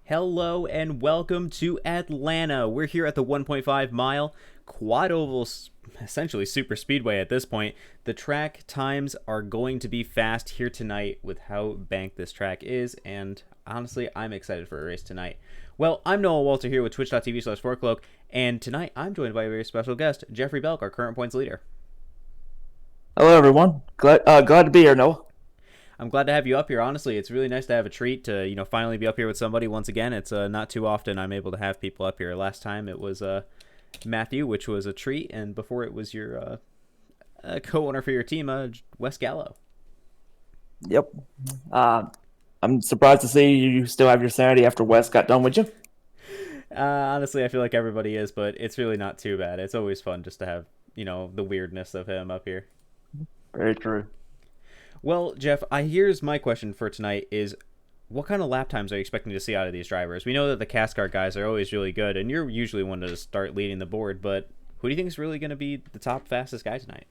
Hello and welcome to Atlanta. We're here at the 1.5 mile quad oval, essentially super speedway at this point. The track times are going to be fast here tonight with how banked this track is, and honestly, I'm excited for a race tonight. Well, I'm Noah Walter here with twitch.tv/4cloak, and tonight I'm joined by a very special guest, Jeffrey Belk, our current points leader. Hello, everyone. Glad to be here, Noah. I'm glad to have you up here. Honestly, it's really nice to have a treat to finally be up here with somebody once again. It's not too often I'm able to have people up here. Last time it was Matthew, which was a treat, and before it was your co-owner for your team, Wes Gallo. Yep. Uh, I'm surprised to see you still have your sanity after Wes got done with you. Honestly, I feel like everybody is, but it's really not too bad. It's always fun just to have the weirdness of him up here. Very true. Well, Jeff, here's my question for tonight: is what kind of lap times are you expecting to see out of these drivers? We know that the CASCAR guys are always really good, and you're usually one to start leading the board, but who do you think is really going to be the top fastest guy tonight?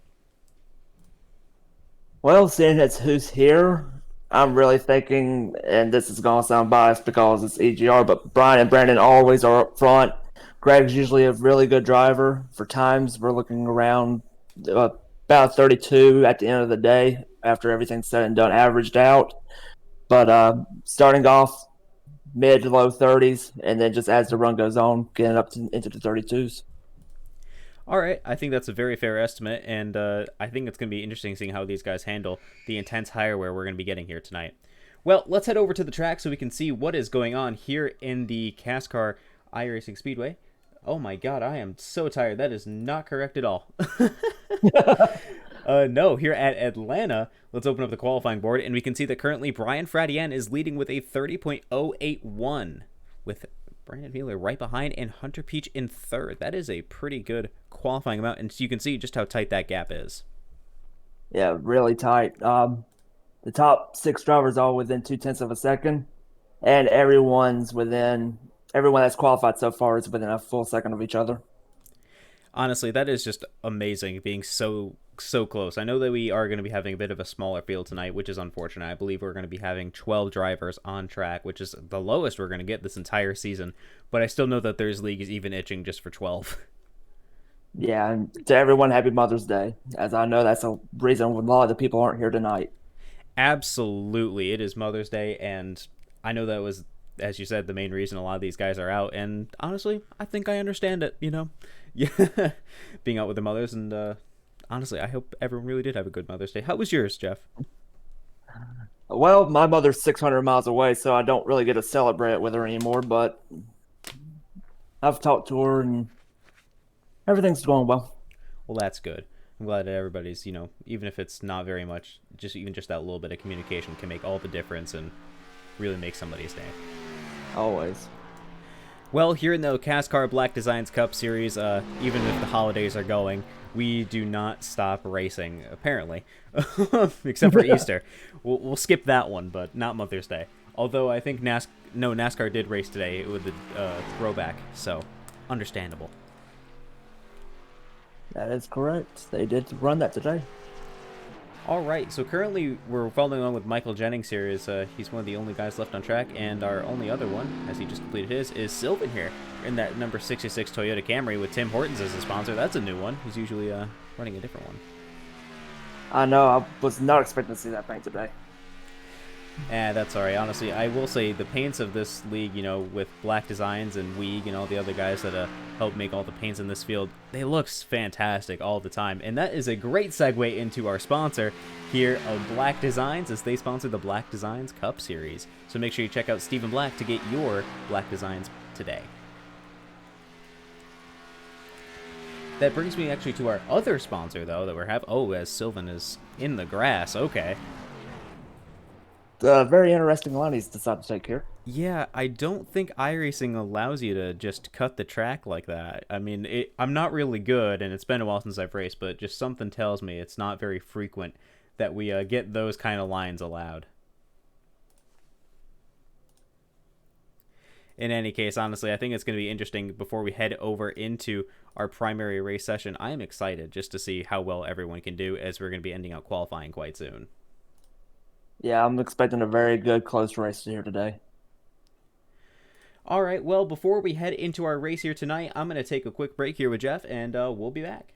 Well, seeing as who's here, I'm really thinking, and this is going to sound biased because it's EGR, but Brian and Brandon always are up front. Greg's usually a really good driver. For times, we're looking around about 32 at the end of the day after everything's said and done, averaged out. But starting off mid to low 30s, and then just as the run goes on, getting into the 32s. All right, I think that's a very fair estimate, and I think it's going to be interesting seeing how these guys handle the intense hire wear we're going to be getting here tonight. Well, let's head over to the track so we can see what is going on here in the CASCAR iRacing Speedway. Oh my god, I am so tired. That is not correct at all. No, here at Atlanta, let's open up the qualifying board, and we can see that currently Brian Fradienne is leading with a 30.081, with Brandon Wheeler right behind and Hunter Peach in third. That is a pretty good qualifying amount, and you can see just how tight that gap is. Yeah, really tight. The top six drivers all within 0.2 of a second, and everyone that's qualified so far is within a full second of each other. Honestly, that is just amazing being so close. I know that we are going to be having a bit of a smaller field tonight, which is unfortunate. I believe we're going to be having 12 drivers on track, which is the lowest we're going to get this entire season. But I still know that there's leagues even itching just for 12. Yeah, and to everyone, happy Mother's Day, as I know that's a reason a lot of the people aren't here tonight. Absolutely, it is Mother's Day, and I know that was, as you said, the main reason a lot of these guys are out. And honestly, I think I understand it. Yeah, being out with their mothers, and honestly, I hope everyone really did have a good Mother's Day. How was yours, Jeff? Well, my mother's 600 miles away, so I don't really get to celebrate it with her anymore, but I've talked to her and everything's going well. Well, that's good. I'm glad that everybody's, even if it's not very much, just that little bit of communication can make all the difference and really make somebody's day. Always. Well, here in the CASCAR Black Designs Cup Series, even if the holidays are going, we do not stop racing, apparently, except for Easter. We'll skip that one, but not Mother's Day. Although I think NASCAR did race today with the throwback, so understandable. That is correct. They did run that today. All right, so currently we're following along with Michael Jennings here. He's one of the only guys left on track, and our only other one, as he just completed his, is Sylvan here in that number 66 Toyota Camry with Tim Hortons as a sponsor. That's a new one. He's usually running a different one. I know. I was not expecting to see that paint today. That's all right. Honestly, I will say the paints of this league, with Black Designs and Weeg and all the other guys that help make all the paints in this field, they look fantastic all the time. And that is a great segue into our sponsor here of Black Designs, as they sponsor the Black Designs Cup Series. So make sure you check out Stephen Black to get your Black Designs today. That brings me actually to our other sponsor, though, that we're having. Oh, as Sylvan is in the grass. Okay. Very interesting line he's decided to take here. Yeah, I don't think iRacing allows you to just cut the track like that. I mean, I'm not really good, and it's been a while since I've raced, but just something tells me it's not very frequent that we get those kind of lines allowed. In any case, honestly, I think it's going to be interesting before we head over into our primary race session. I am excited just to see how well everyone can do, as we're going to be ending out qualifying quite soon. Yeah, I'm expecting a very good close race here today. All right, well, before we head into our race here tonight, I'm going to take a quick break here with Jeff, and we'll be back.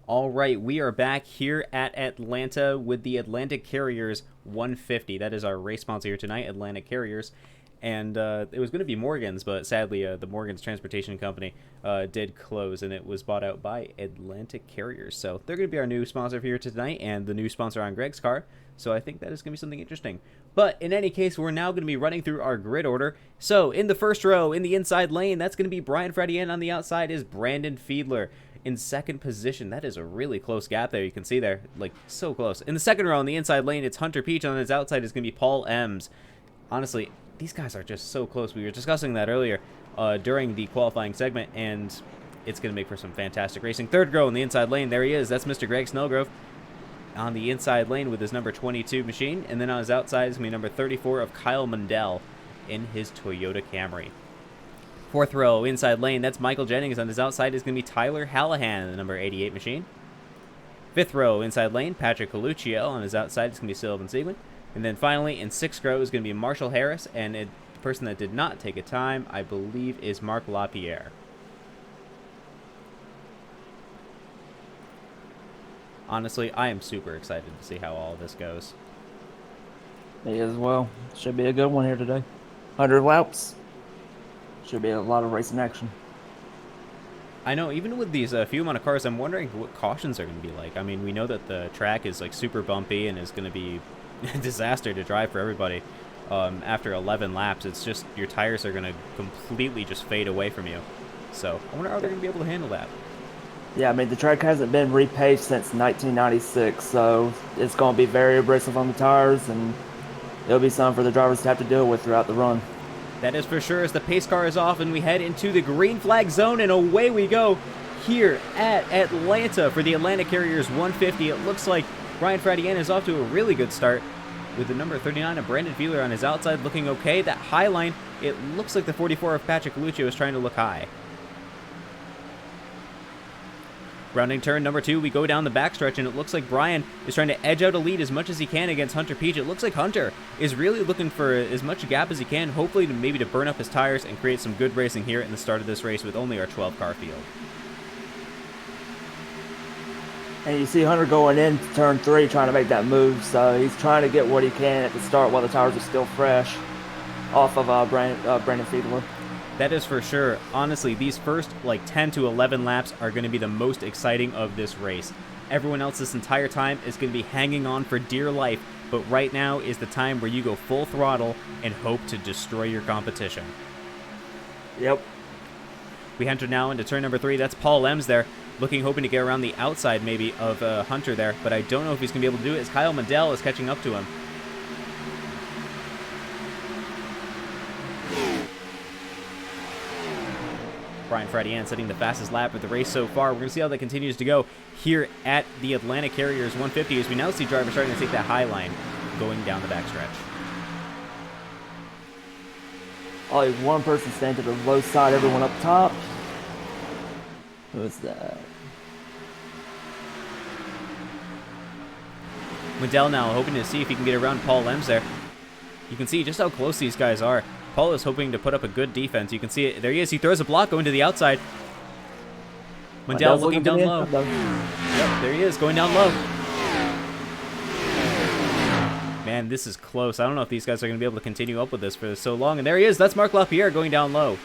All right, we are back here at Atlanta with the Atlantic Carriers 150. That is our race sponsor here tonight, Atlantic Carriers. And it was going to be Morgan's, but sadly, the Morgan's Transportation Company did close, and it was bought out by Atlantic Carriers. So they're going to be our new sponsor here tonight, and the new sponsor on Greg's car. So I think that is going to be something interesting. But in any case, we're now going to be running through our grid order. So in the first row, in the inside lane, that's going to be Brian Freddy, and on the outside is Brandon Fiedler. In second position, that is a really close gap there. You can see there, like, so close. In the second row, on the inside lane, it's Hunter Peach. On his outside is going to be Paul Ems. Honestly, these guys are just so close. We were discussing that earlier during the qualifying segment, and it's going to make for some fantastic racing. Third row on the inside lane, there he is. That's Mr. Greg Snellgrove on the inside lane with his number 22 machine. And then on his outside is going to be number 34 of Kyle Mundell in his Toyota Camry. Fourth row, inside lane, that's Michael Jennings. On his outside is going to be Tyler Hallahan, the number 88 machine. Fifth row, inside lane, Patrick Coluccio. On his outside is going to be Sylvan Sieglin. And then finally, in sixth row is going to be Marshall Harris. And the person that did not take a time, I believe, is Mark LaPierre. Honestly, I am super excited to see how all of this goes. Me as well. Should be a good one here today. 100 laps. Should be a lot of racing action. I know, even with these few amount of cars, I'm wondering what cautions are going to be like. I mean, we know that the track is like super bumpy and is going to be a disaster to drive for everybody. After 11 laps, it's just your tires are going to completely just fade away from you. So I wonder how they're going to be able to handle that. Yeah, I mean, the track hasn't been repaved since 1996, so it's going to be very abrasive on the tires, and it'll be something for the drivers to have to deal with throughout the run. That is for sure, as the pace car is off and we head into the green flag zone, and away we go here at Atlanta for the Atlantic Carriers 150. It looks like Brian Fradian is off to a really good start with the number 39 of Brandon Fiedler on his outside looking okay. That high line, it looks like the 44 of Patrick Coluccio is trying to look high. Rounding turn number 2, we go down the backstretch, and it looks like Brian is trying to edge out a lead as much as he can against Hunter Peach. It looks like Hunter is really looking for as much gap as he can, hopefully maybe to burn up his tires and create some good racing here in the start of this race with only our 12-car field. And you see Hunter going in turn 3 trying to make that move, so he's trying to get what he can at the start while the tires are still fresh off of Brandon Fiedler. That is for sure. Honestly, these first like 10 to 11 laps are going to be the most exciting of this race. Everyone else this entire time is going to be hanging on for dear life, but right now is the time where you go full throttle and hope to destroy your competition. Yep. We enter now into turn number 3. That's Paul Ems there, hoping to get around the outside maybe of Hunter there, but I don't know if he's going to be able to do it as Kyle Mundell is catching up to him. Brian Fradian setting the fastest lap of the race so far. We're going to see how that continues to go here at the Atlantic Carriers 150 as we now see drivers starting to take that high line going down the backstretch. Only one person staying to the low side, everyone up top. Who is that? Mundell now hoping to see if he can get around Paul Lems there. You can see just how close these guys are. Paul is hoping to put up a good defense. You can see it. There he is. He throws a block going to the outside. Mundell looking down low. Yep, there he is, going down low. Man, this is close. I don't know if these guys are going to be able to continue up with this for so long. And there he is. That's Marc Lapierre going down low.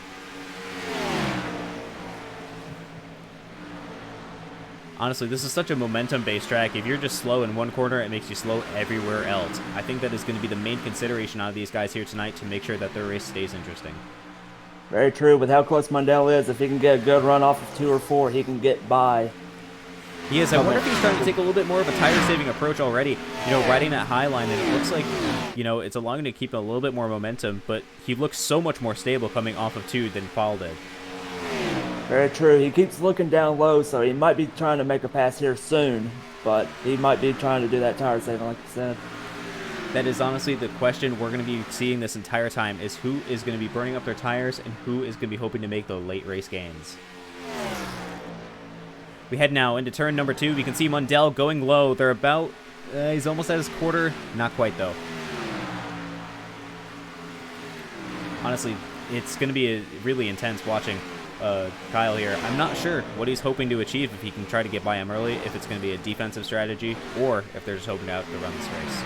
Honestly, this is such a momentum-based track. If you're just slow in one corner, it makes you slow everywhere else. I think that is going to be the main consideration out of these guys here tonight to make sure that their race stays interesting. Very true. With how close Mundell is, if he can get a good run off of 2 or 4, he can get by. He is. I wonder if he's trying to take a little bit more of a tire-saving approach already, you know, riding that high line, and it looks like, you know, it's allowing him to keep a little bit more momentum, but he looks so much more stable coming off of 2 than Paul did. Very true. He keeps looking down low, so he might be trying to make a pass here soon, but he might be trying to do that tire saving, like you said. That is honestly the question we're going to be seeing this entire time, is who is going to be burning up their tires and who is going to be hoping to make the late race gains. We head now into turn number 2. We can see Mundell going low. They're about, he's almost at his quarter. Not quite, though. Honestly, it's going to be really intense watching Kyle here. I'm not sure what he's hoping to achieve, if he can try to get by him early, if it's going to be a defensive strategy, or if they're just hoping to run this race.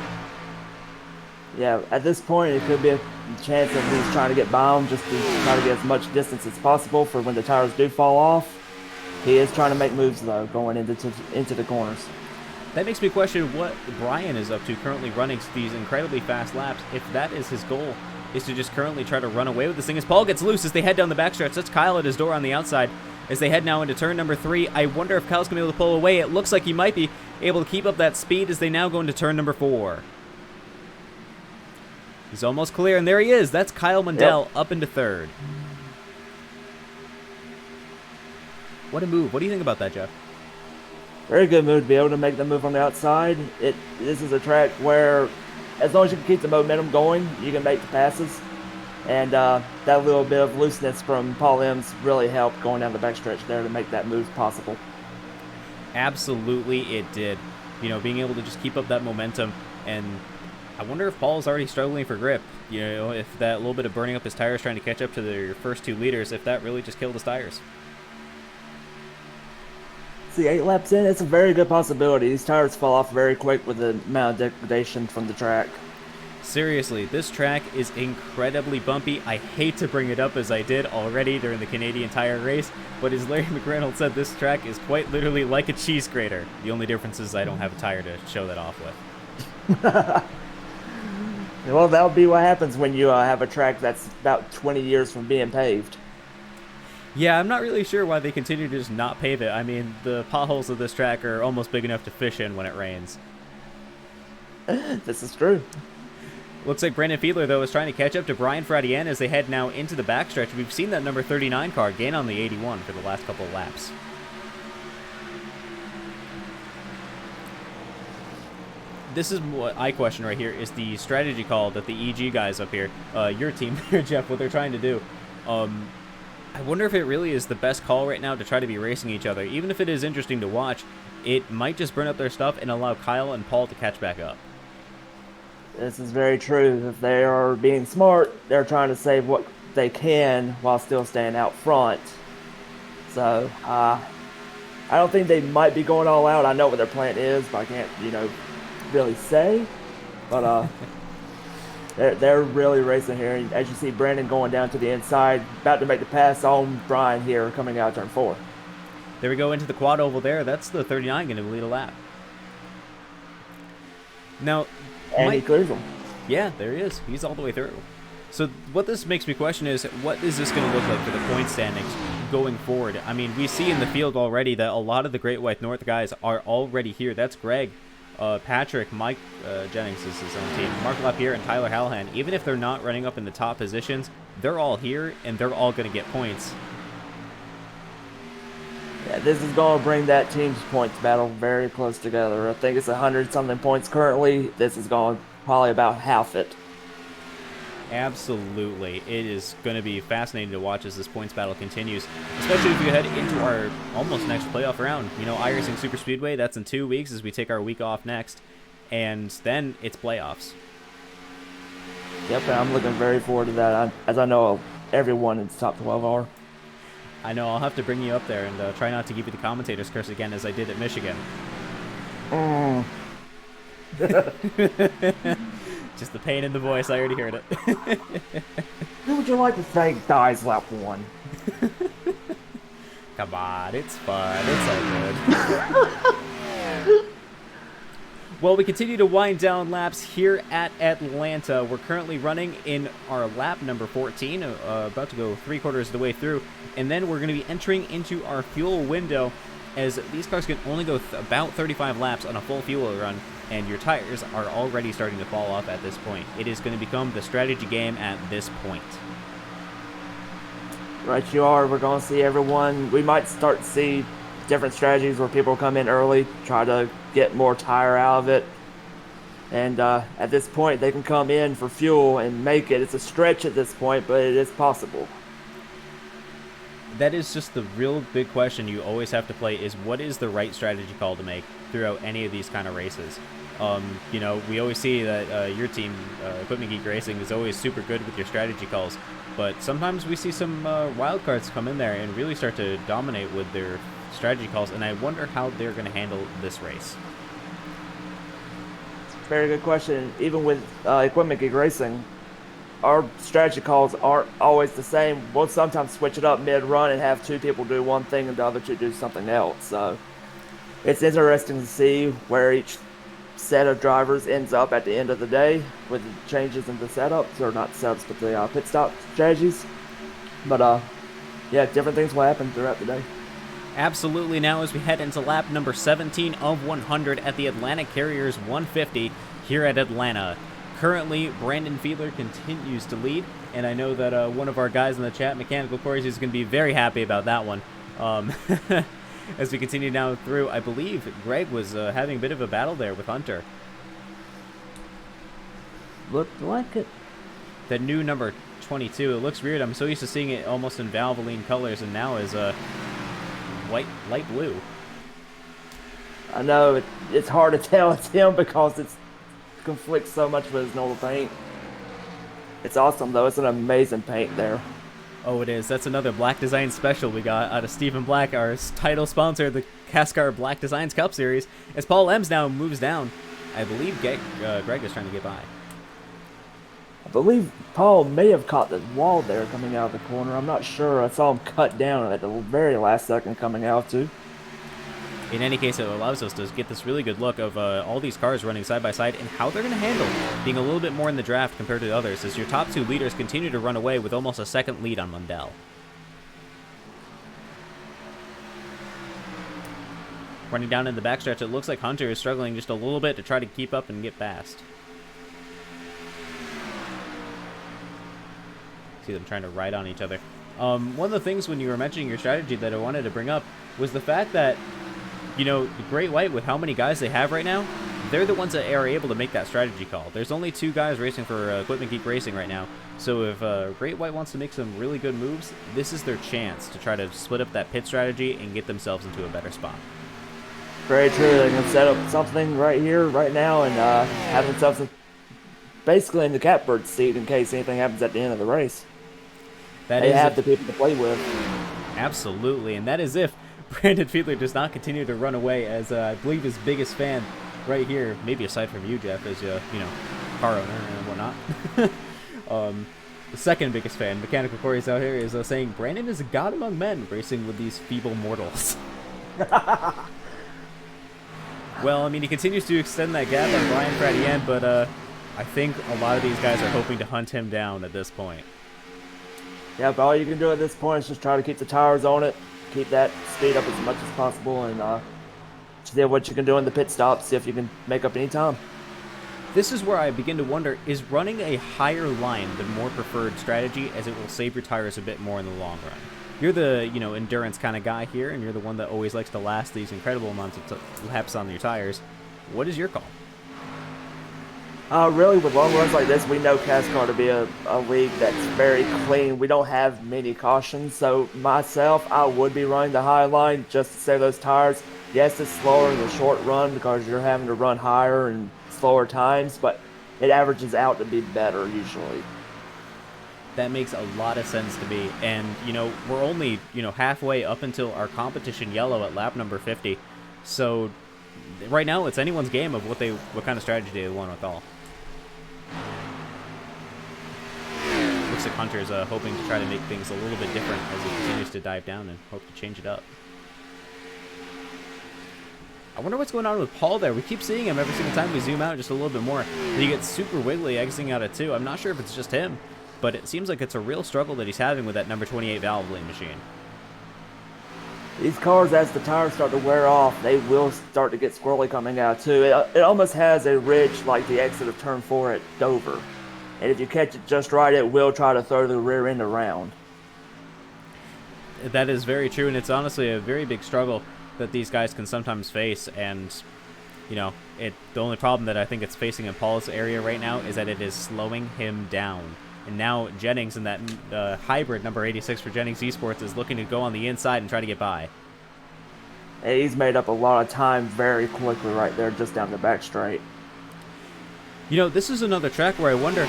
Yeah, at this point, it could be a chance that he's trying to get by him just to try to get as much distance as possible for when the tires do fall off. He is trying to make moves, though, going into the corners. That makes me question what Brian is up to, currently running these incredibly fast laps, if that is his goal, is to just currently try to run away with this thing. As Paul gets loose as they head down the backstretch, that's Kyle at his door on the outside. As they head now into turn number 3, I wonder if Kyle's going to be able to pull away. It looks like he might be able to keep up that speed as they now go into turn number 4. He's almost clear, and there he is. That's Kyle Mundell up into 3rd. What a move. What do you think about that, Jeff? Very good move to be able to make the move on the outside. This is a track where, as long as you can keep the momentum going, you can make the passes. And that little bit of looseness from Paul Lems really helped going down the backstretch there to make that move possible. Absolutely, it did. You know, being able to just keep up that momentum. And I wonder if Paul's already struggling for grip. You know, if that little bit of burning up his tires trying to catch up to their first 2 liters, if that really just killed his tires. See, 8 laps in, it's a very good possibility. These tires fall off very quick with the amount of degradation from the track. Seriously, this track is incredibly bumpy. I hate to bring it up as I did already during the Canadian Tire race, but as Larry McReynolds said, this track is quite literally like a cheese grater. The only difference is I don't have a tire to show that off with. Well, that would be what happens when you have a track that's about 20 years from being paved. Yeah, I'm not really sure why they continue to just not pave it. I mean, the potholes of this track are almost big enough to fish in when it rains. This is true. Looks like Brandon Fiedler, though, is trying to catch up to Brian Fradian as they head now into the backstretch. We've seen that number 39 car gain on the 81 for the last couple of laps. This is what I question right here, is the strategy call that the EG guys up here, your team here, Jeff, what they're trying to do. I wonder if it really is the best call right now to try to be racing each other. Even if it is interesting to watch, it might just burn up their stuff and allow Kyle and Paul to catch back up. This is very true. If they are being smart, they're trying to save what they can while still staying out front. So, I don't think they might be going all out. I know what their plan is, but I can't, really say. But they're really racing here. As you see, Brandon going down to the inside, about to make the pass on Brian here, coming out of turn 4. There we go into the quad oval there. That's the 39 going to lead a lap. Now, and he clears them. Yeah, there he is. He's all the way through. So what this makes me question is, what is this going to look like for the point standings going forward? I mean, we see in the field already that a lot of the Great White North guys are already here. That's Greg, Patrick, Mike Jennings is his own team, Marc Lapierre, and Tyler Hallahan. Even if they're not running up in the top positions, they're all here, and they're all going to get points. Yeah, this is going to bring that team's points battle very close together. I think it's 100-something points currently. This is going to probably about half it. Absolutely. It is going to be fascinating to watch as this points battle continues, especially if you head into our almost next playoff round. You know, iRacing Super Speedway, that's in 2 weeks as we take our week off next. and then it's playoffs. Yep, and I'm looking very forward to that. As I know everyone in the top 12 are. I know I'll have to bring you up there and try not to give you the commentator's curse again as I did at Michigan. Mm. Just the pain in the voice, I already heard it. Who would you like to thank dies lap 1? Come on, it's fun. It's all good. Well, we continue to wind down laps here at Atlanta. We're currently running in our lap number 14, about to go 3/4 of the way through, and then we're going to be entering into our fuel window, as these cars can only go about 35 laps on a full fuel run, and your tires are already starting to fall off at this point. It is going to become the strategy game at this point. Right, you are. We're going to see everyone. We might start to see different strategies where people come in early, try to get more tire out of it. And at this point, they can come in for fuel and make it. It's a stretch at this point, but it is possible. That is just the real big question you always have to play, is what is the right strategy call to make throughout any of these kind of races. You know, we always see that your team, Equipment Geek Racing, is always super good with your strategy calls, but sometimes we see some wild cards come in there and really start to dominate with their strategy calls, and I wonder how they're going to handle this race. Very good question. Even with Equipment Geek Racing, our strategy calls aren't always the same. We'll sometimes switch it up mid-run and have two people do one thing and the other two do something else. So it's interesting to see where each set of drivers ends up at the end of the day with the changes in the setups, or not setups, but the pit stop strategies. But yeah, different things will happen throughout the day. Absolutely. Now as we head into lap number 17 of 100 at the Atlanta Carriers 150 here at Atlanta. Currently, Brandon Fiedler continues to lead, and I know that one of our guys in the chat, Mechanical Corys, is going to be very happy about that one. As we continue down through, I believe Greg was having a bit of a battle there with Hunter. Looked like it. The new number 22, it looks weird. I'm so used to seeing it almost in Valvoline colors, and now is white, light blue. I know, it's hard to tell it's him because it conflicts so much with his normal paint. It's awesome though, it's an amazing paint there. Oh, it is. That's another Black Design special we got out of Stephen Black, our title sponsor of the CASCAR Black Designs Cup Series, as Paul Ems now moves down. I believe Greg is trying to get by. I believe Paul may have caught the wall there coming out of the corner. I'm not sure. I saw him cut down at the very last second coming out too. In any case, it allows us to get this really good look of all these cars running side by side and how they're going to handle being a little bit more in the draft compared to others, as your top two leaders continue to run away with almost a second lead on Mundell. Running down in the backstretch, it looks like Hunter is struggling just a little bit to try to keep up and get past. See them trying to ride on each other. One of the things when you were mentioning your strategy that I wanted to bring up was the fact that, you know, the Great White, with how many guys they have right now, they're the ones that are able to make that strategy call. There's only two guys racing for Equipment Geek Racing right now, so if Great White wants to make some really good moves, this is their chance to try to split up that pit strategy and get themselves into a better spot. Very true. They can set up something right here, right now, and have themselves basically in the catbird seat in case anything happens at the end of the race. They have the people to play with. Absolutely, and that is if Brandon Fiedler does not continue to run away, as I believe his biggest fan right here, maybe aside from you, Jeff, as you know, car owner and whatnot. The second biggest fan, Mechanical Corey's out here, is saying Brandon is a god among men, racing with these feeble mortals. Well, I mean, he continues to extend that gap on Brian Fratien, but I think a lot of these guys are hoping to hunt him down at this point. Yeah, but all you can do at this point is just try to keep the tires on it, keep that speed up as much as possible, and see what you can do in the pit stop, see if you can make up any time. This is where I begin to wonder, is running a higher line the more preferred strategy, as it will save your tires a bit more in the long run? You're the, you know, endurance kind of guy here, and you're the one that always likes to last these incredible amounts of laps on your tires. What is your call? Really, with long runs like this, we know CASCAR to be a league that's very clean. We don't have many cautions, so myself, I would be running the high line just to save those tires. Yes, it's slower in the short run because you're having to run higher and slower times, but it averages out to be better usually. That makes a lot of sense to me. And, we're only, halfway up until our competition yellow at lap number 50. So right now it's anyone's game of what kind of strategy they want with all. Looks like Hunter's hoping to try to make things a little bit different as he continues to dive down and hope to change it up. I wonder what's going on with Paul there. We keep seeing him every single time we zoom out just a little bit more. He gets super wiggly exiting out at 2. I'm not sure if it's just him, but it seems like it's a real struggle that he's having with that number 28 valve lane machine. These cars, as the tires start to wear off, they will start to get squirrely coming out too. It almost has a ridge like the exit of turn 4 at Dover. And if you catch it just right, it will try to throw the rear end around. That is very true, and it's honestly a very big struggle that these guys can sometimes face. And, the only problem that I think it's facing in Paul's area right now is that it is slowing him down. And now Jennings in that hybrid number 86 for Jennings Esports is looking to go on the inside and try to get by. He's made up a lot of time very quickly right there, just down the back straight. This is another track where I wonder,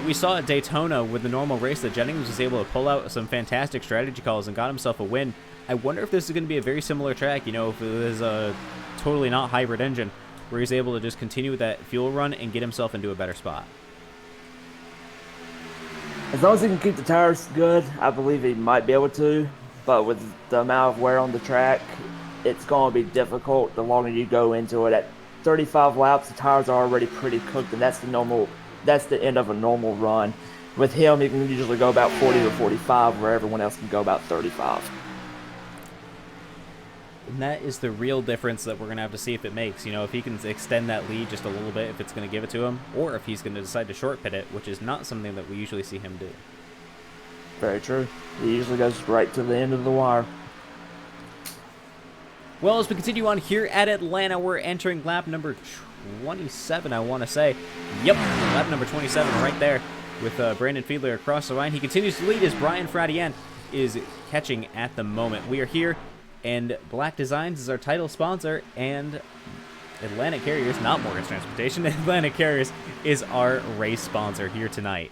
we saw at Daytona with the normal race that Jennings was able to pull out some fantastic strategy calls and got himself a win. I wonder if this is going to be a very similar track, if it is a totally not hybrid engine, where he's able to just continue with that fuel run and get himself into a better spot. As long as he can keep the tires good, I believe he might be able to. But with the amount of wear on the track, it's going to be difficult the longer you go into it. At 35 laps, the tires are already pretty cooked, and that's the end of a normal run. With him, he can usually go about 40 or 45, where everyone else can go about 35. And that is the real difference that we're going to have to see if it makes. If he can extend that lead just a little bit, if it's going to give it to him, or if he's going to decide to short pit it, which is not something that we usually see him do. Very true. He usually goes right to the end of the wire. Well, as we continue on here at Atlanta, we're entering lap number 27, I want to say. Yep, lap number 27 right there with Brandon Fiedler across the line. He continues to lead as Brian Fradienne is catching at the moment. We are here, and Black Designs is our title sponsor, and Atlantic Carriers, not Morgan's Transportation, Atlantic Carriers is our race sponsor here tonight.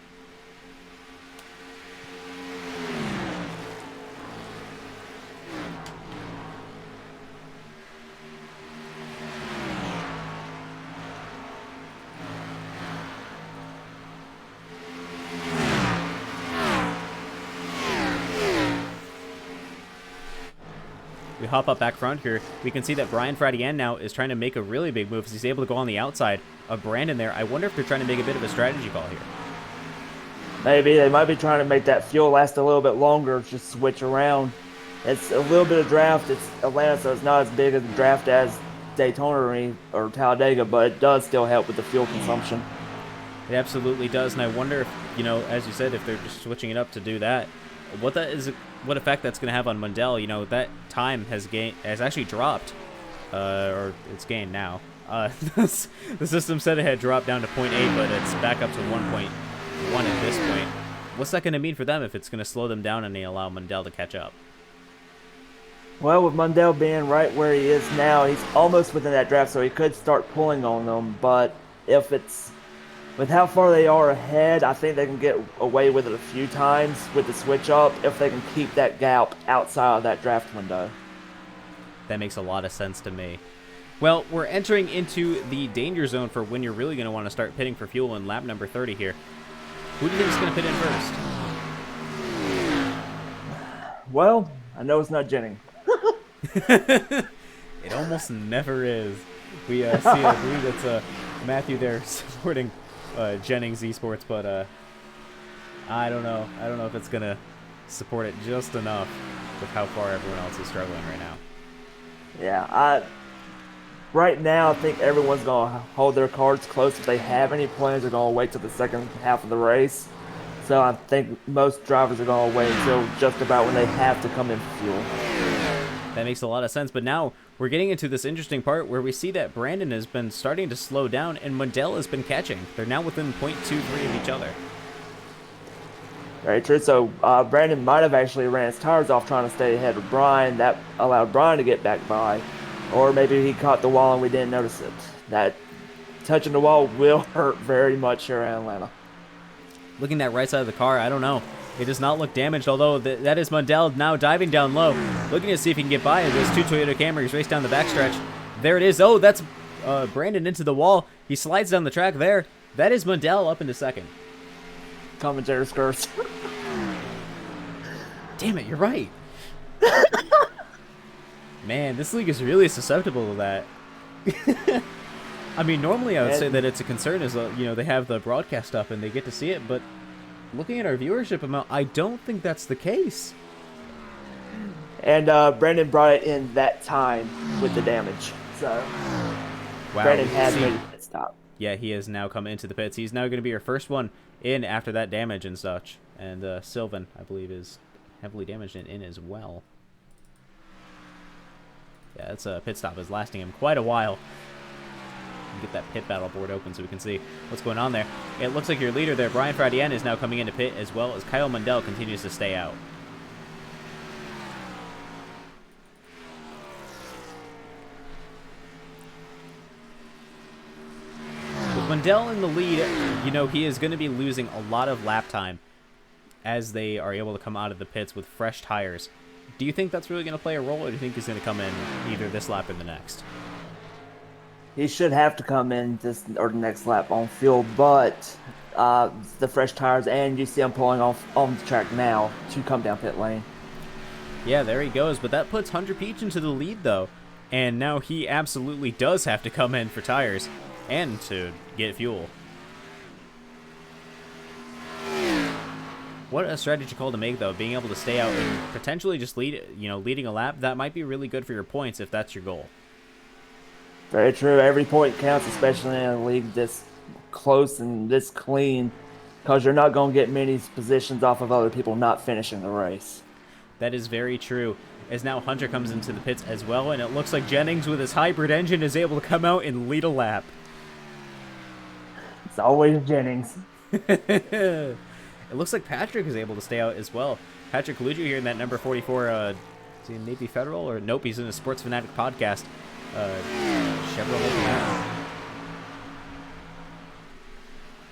We hop up back front here. We can see that Brian Fradienne now is trying to make a really big move as he's able to go on the outside of Brandon there. I wonder if they're trying to make a bit of a strategy call here. Maybe. They might be trying to make that fuel last a little bit longer, just switch around. It's a little bit of draft. It's Atlanta, so it's not as big a draft as Daytona or Talladega, but it does still help with the fuel consumption. It absolutely does, and I wonder if, as you said, if they're just switching it up to do that, what effect that's going to have on Mundell. That time has actually dropped, or it's gained now. The system said it had dropped down to 0.8, but it's back up to 1.1 at this point. What's that going to mean for them if it's going to slow them down and they allow Mundell to catch up? Well, with Mundell being right where he is now, he's almost within that draft, so he could start pulling on them. But with how far they are ahead, I think they can get away with it a few times with the switch up if they can keep that gap outside of that draft window. That makes a lot of sense to me. Well, we're entering into the danger zone for when you're really going to want to start pitting for fuel in lap number 30 here. Who do you think is going to pit in first? Well, I know it's not Jennings. It almost never is. We see, I believe it's Matthew there supporting Jennings Esports, but I don't know. I don't know if it's going to support it just enough with how far everyone else is struggling right now. Yeah, right now I think everyone's going to hold their cards close. If they have any plans, they're going to wait till the second half of the race. So I think most drivers are going to wait until just about when they have to come in for fuel. That makes a lot of sense, but now we're getting into this interesting part where we see that Brandon has been starting to slow down and Mundell has been catching. They're now within 0.23 of each other. Very true. So Brandon might have actually ran his tires off trying to stay ahead of Brian. That allowed Brian to get back by. Or maybe he caught the wall and we didn't notice it. That touching the wall will hurt very much here in Atlanta. Looking at right side of the car, I don't know. It does not look damaged, although that is Mundell now diving down low, looking to see if he can get by. There's two Toyota Camrys race down the backstretch. There it is. Oh, that's Brandon into the wall. He slides down the track there. That is Mundell up into second. Commentator skirts. Damn it, you're right. Man, this league is really susceptible to that. I mean, normally I would say that it's a concern as they have the broadcast up and they get to see it, but looking at our viewership amount, I don't think that's the case. And Brandon brought it in that time with the damage. So wow, Brandon has made a pit stop. Yeah, he has now come into the pits. He's now going to be our first one in after that damage and such. And Sylvan, I believe, is heavily damaged and in as well. Yeah, that's a pit stop is lasting him quite a while. Get that pit battle board open so we can see what's going on there. It looks like your leader there, Brian Fradian, is now coming into pit as well as Kyle Mundell continues to stay out. With Mundell in the lead, he is going to be losing a lot of lap time as they are able to come out of the pits with fresh tires. Do you think that's really going to play a role, or do you think he's going to come in either this lap or the next? He should have to come in this or the next lap on fuel, but the fresh tires, and you see him pulling off on the track now to come down pit lane. Yeah, there he goes, but that puts Hunter Peach into the lead, though. And now he absolutely does have to come in for tires and to get fuel. What a strategy call to make, though, being able to stay out and potentially just leading a lap. That might be really good for your points if that's your goal. Very true. Every point counts, especially in a league this close and this clean, because you're not going to get many positions off of other people not finishing the race. That is very true. As now Hunter comes into the pits as well, and it looks like Jennings with his hybrid engine is able to come out and lead a lap. It's always Jennings. It looks like Patrick is able to stay out as well. Patrick Luigi here in that number 44, is he in Navy Federal? Or nope, he's in a Sports Fanatic podcast. Chevrolet Camaro.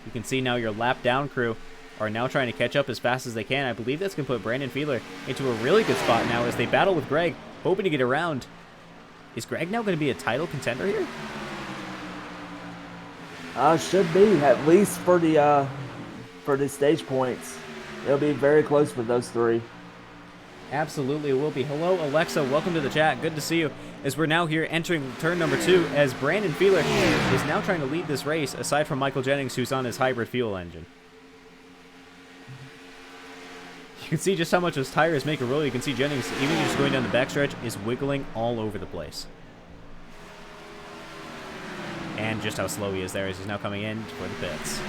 You can see now your lap down crew are now trying to catch up as fast as they can. I believe that's going to put Brandon Fiedler into a really good spot now as they battle with Greg, hoping to get around. Is Greg now going to be a title contender here? Should be, at least for the stage points. It'll be very close with those three. Absolutely, it will be. Hello, Alexa. Welcome to the chat. Good to see you. As we're now here entering turn number 2, as Brandon Fiedler is now trying to lead this race, aside from Michael Jennings, who's on his hybrid fuel engine. You can see just how much his tires make a roll. You can see Jennings, even just going down the backstretch, is wiggling all over the place. And just how slow he is there as he's now coming in for the pits.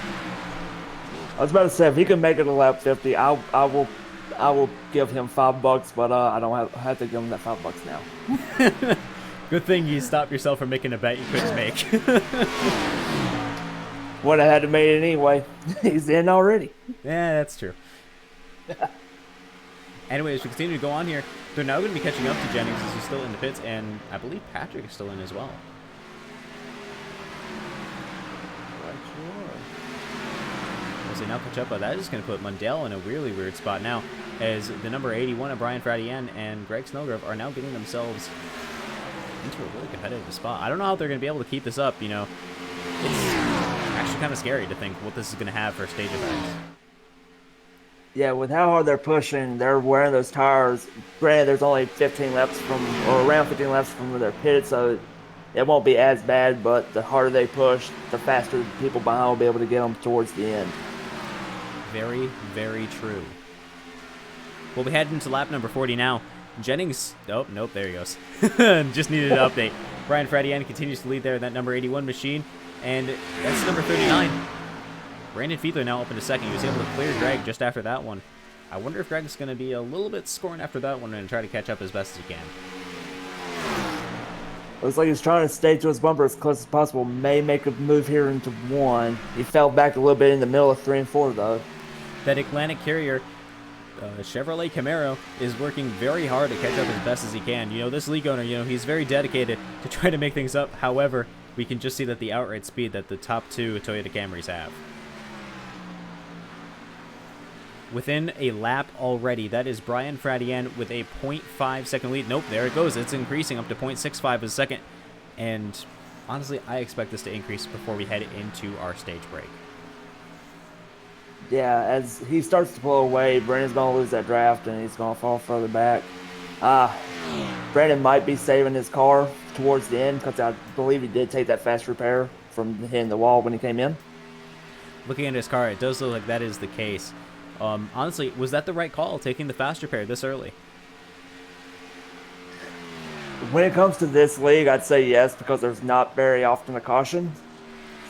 I was about to say, if he can make it to lap 50, I will give him $5, but I don't have to give him that $5 now. Good thing you stopped yourself from making a bet you couldn't make. Would have had to make it anyway. He's in already. Yeah, that's true. Anyways, we continue to go on here. They're now going to be catching up to Jennings as he's still in the pits, and I believe Patrick is still in as well. As they now catch up, but that is going to put Mundell in a really weird spot now, as the number 81 of Brian Fradian and Greg Snellgrove are now getting themselves into a really competitive spot. I don't know how they're going to be able to keep this up, It's actually kind of scary to think what this is going to have for stage effects. Yeah, with how hard they're pushing, they're wearing those tires. Granted, there's only 15 laps or around 15 laps from their pit, so it won't be as bad, but the harder they push, the faster the people behind will be able to get them towards the end. Very, very true. We'll be heading to lap number 40 now. Jennings, oh, nope, there he goes. Just needed an update. Brian Fradian continues to lead there in that number 81 machine, and that's number 39. Brandon Fiedler now up into second. He was able to clear Greg just after that one. I wonder if Greg's going to be a little bit scoring after that one and try to catch up as best as he can. Looks like he's trying to stay to his bumper as close as possible. May make a move here into 1. He fell back a little bit in the middle of 3 and 4, though. That Atlantic Carrier Chevrolet Camaro is working very hard to catch up as best as he can. This league owner, he's very dedicated to try to make things up. However, we can just see that the outright speed that the top two Toyota Camrys have. Within a lap already, that is Brian Fradian with a 0.5 second lead. Nope, there it goes. It's increasing up to 0.65 a second. And honestly, I expect this to increase before we head into our stage break. Yeah, as he starts to pull away, Brandon's going to lose that draft, and he's going to fall further back. Brandon might be saving his car towards the end because I believe he did take that fast repair from hitting the wall when he came in. Looking at his car, it does look like that is the case. Honestly, was that the right call, taking the fast repair this early? When it comes to this league, I'd say yes, because there's not very often a caution.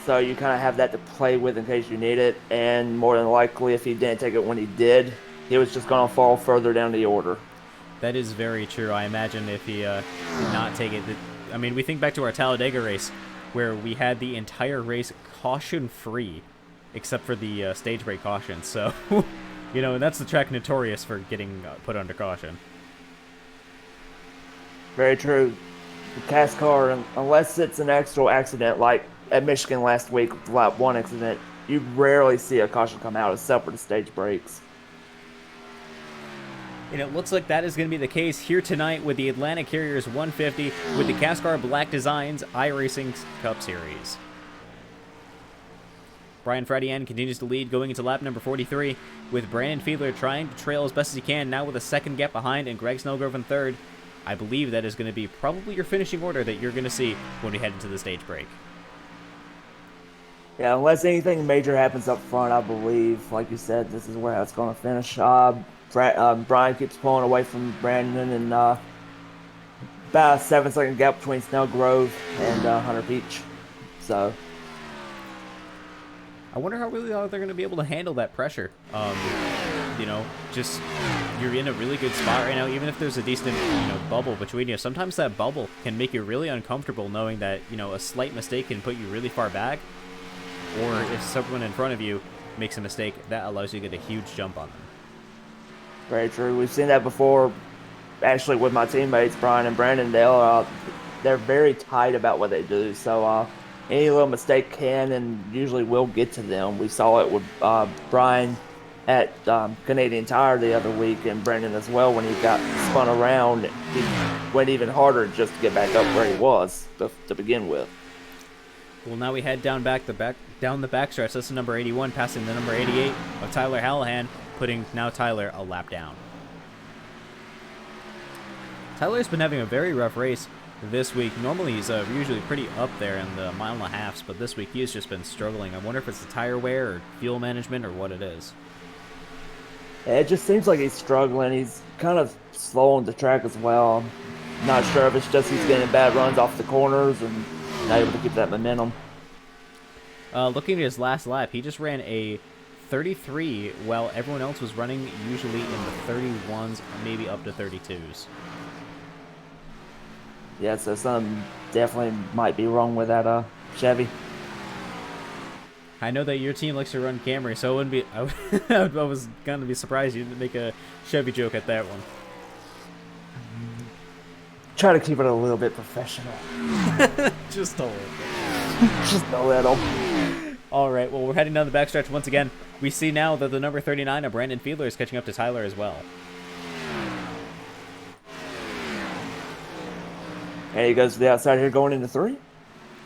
So you kind of have that to play with in case you need it. And more than likely, if he didn't take it when he did, he was just going to fall further down the order. That is very true. I imagine if he did not take it. I mean, we think back to our Talladega race, where we had the entire race caution-free, except for the stage break caution. So, you know, and that's the track notorious for getting put under caution. Very true. The CASCAR, unless it's an actual accident, like at Michigan last week with the lap 1 accident, you rarely see a caution come out except for the stage breaks. And it looks like that is going to be the case here tonight with the Atlanta Carriers 150 with the CASCAR Black Designs iRacing Cup Series. Brian Fradian continues to lead going into lap number 43, with Brandon Fiedler trying to trail as best as he can, now with a second gap behind, and Greg Snellgrove in third. I believe that is going to be probably your finishing order that you're going to see when we head into the stage break. Yeah, unless anything major happens up front, I believe, like you said, this is where it's going to finish. Brian keeps pulling away from Brandon, and about a 7-second gap between Snellgrove and Hunter Peach. So I wonder how really they're going to be able to handle that pressure. You know, just you're in a really good spot right now. Even if there's a decent, bubble between you, sometimes that bubble can make you really uncomfortable, knowing that a slight mistake can put you really far back, or if someone in front of you makes a mistake, that allows you to get a huge jump on them. Very true. We've seen that before, actually, with my teammates Brian and Brandon. They're very tight about what they do. So any little mistake can and usually will get to them. We saw it with Brian at Canadian Tire the other week, and Brandon as well. When he got spun around, he went even harder just to get back up where he was to begin with. Well, now we head down the backstretch. That's the number 81, passing the number 88 of Tyler Hallahan, putting now Tyler a lap down. Tyler's been having a very rough race this week. Normally he's usually pretty up there in the 1.5 miles, but this week he has just been struggling. I wonder if it's the tire wear or fuel management or what it is. It just seems like he's struggling. He's kind of slow on the track as well. I'm not sure if it's just he's getting bad runs off the corners and not able to keep that momentum. Looking at his last lap, he just ran a 33 while everyone else was running usually in the 31s, maybe up to 32s. Yeah, so something definitely might be wrong with that Chevy. I know that your team likes to run Camry, so I wouldn't be. I was gonna be surprised you didn't make a Chevy joke at that one. Try to keep it a little bit professional. Just a little bit. Just a little. All right. Well, we're heading down the backstretch once again. We see now that the number 39 of Brandon Fiedler is catching up to Tyler as well. And he goes to the outside here, going into 3.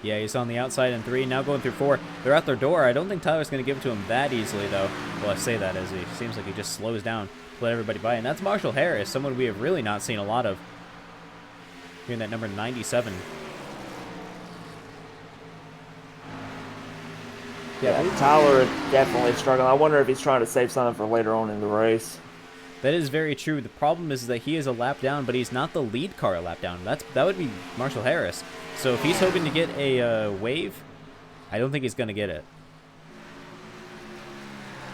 Yeah, he's on the outside in 3, now going through 4. They're at their door. I don't think Tyler's going to give it to him that easily, though. Well, I say that as he seems like he just slows down to let everybody by. And that's Marshall Harris, someone we have really not seen a lot of here in that number 97. Yeah, Tyler is definitely struggling. I wonder if he's trying to save something for later on in the race. That is very true. The problem is that he is a lap down, but he's not the lead car a lap down. That would be Marshall Harris. So if he's hoping to get a wave, I don't think he's going to get it.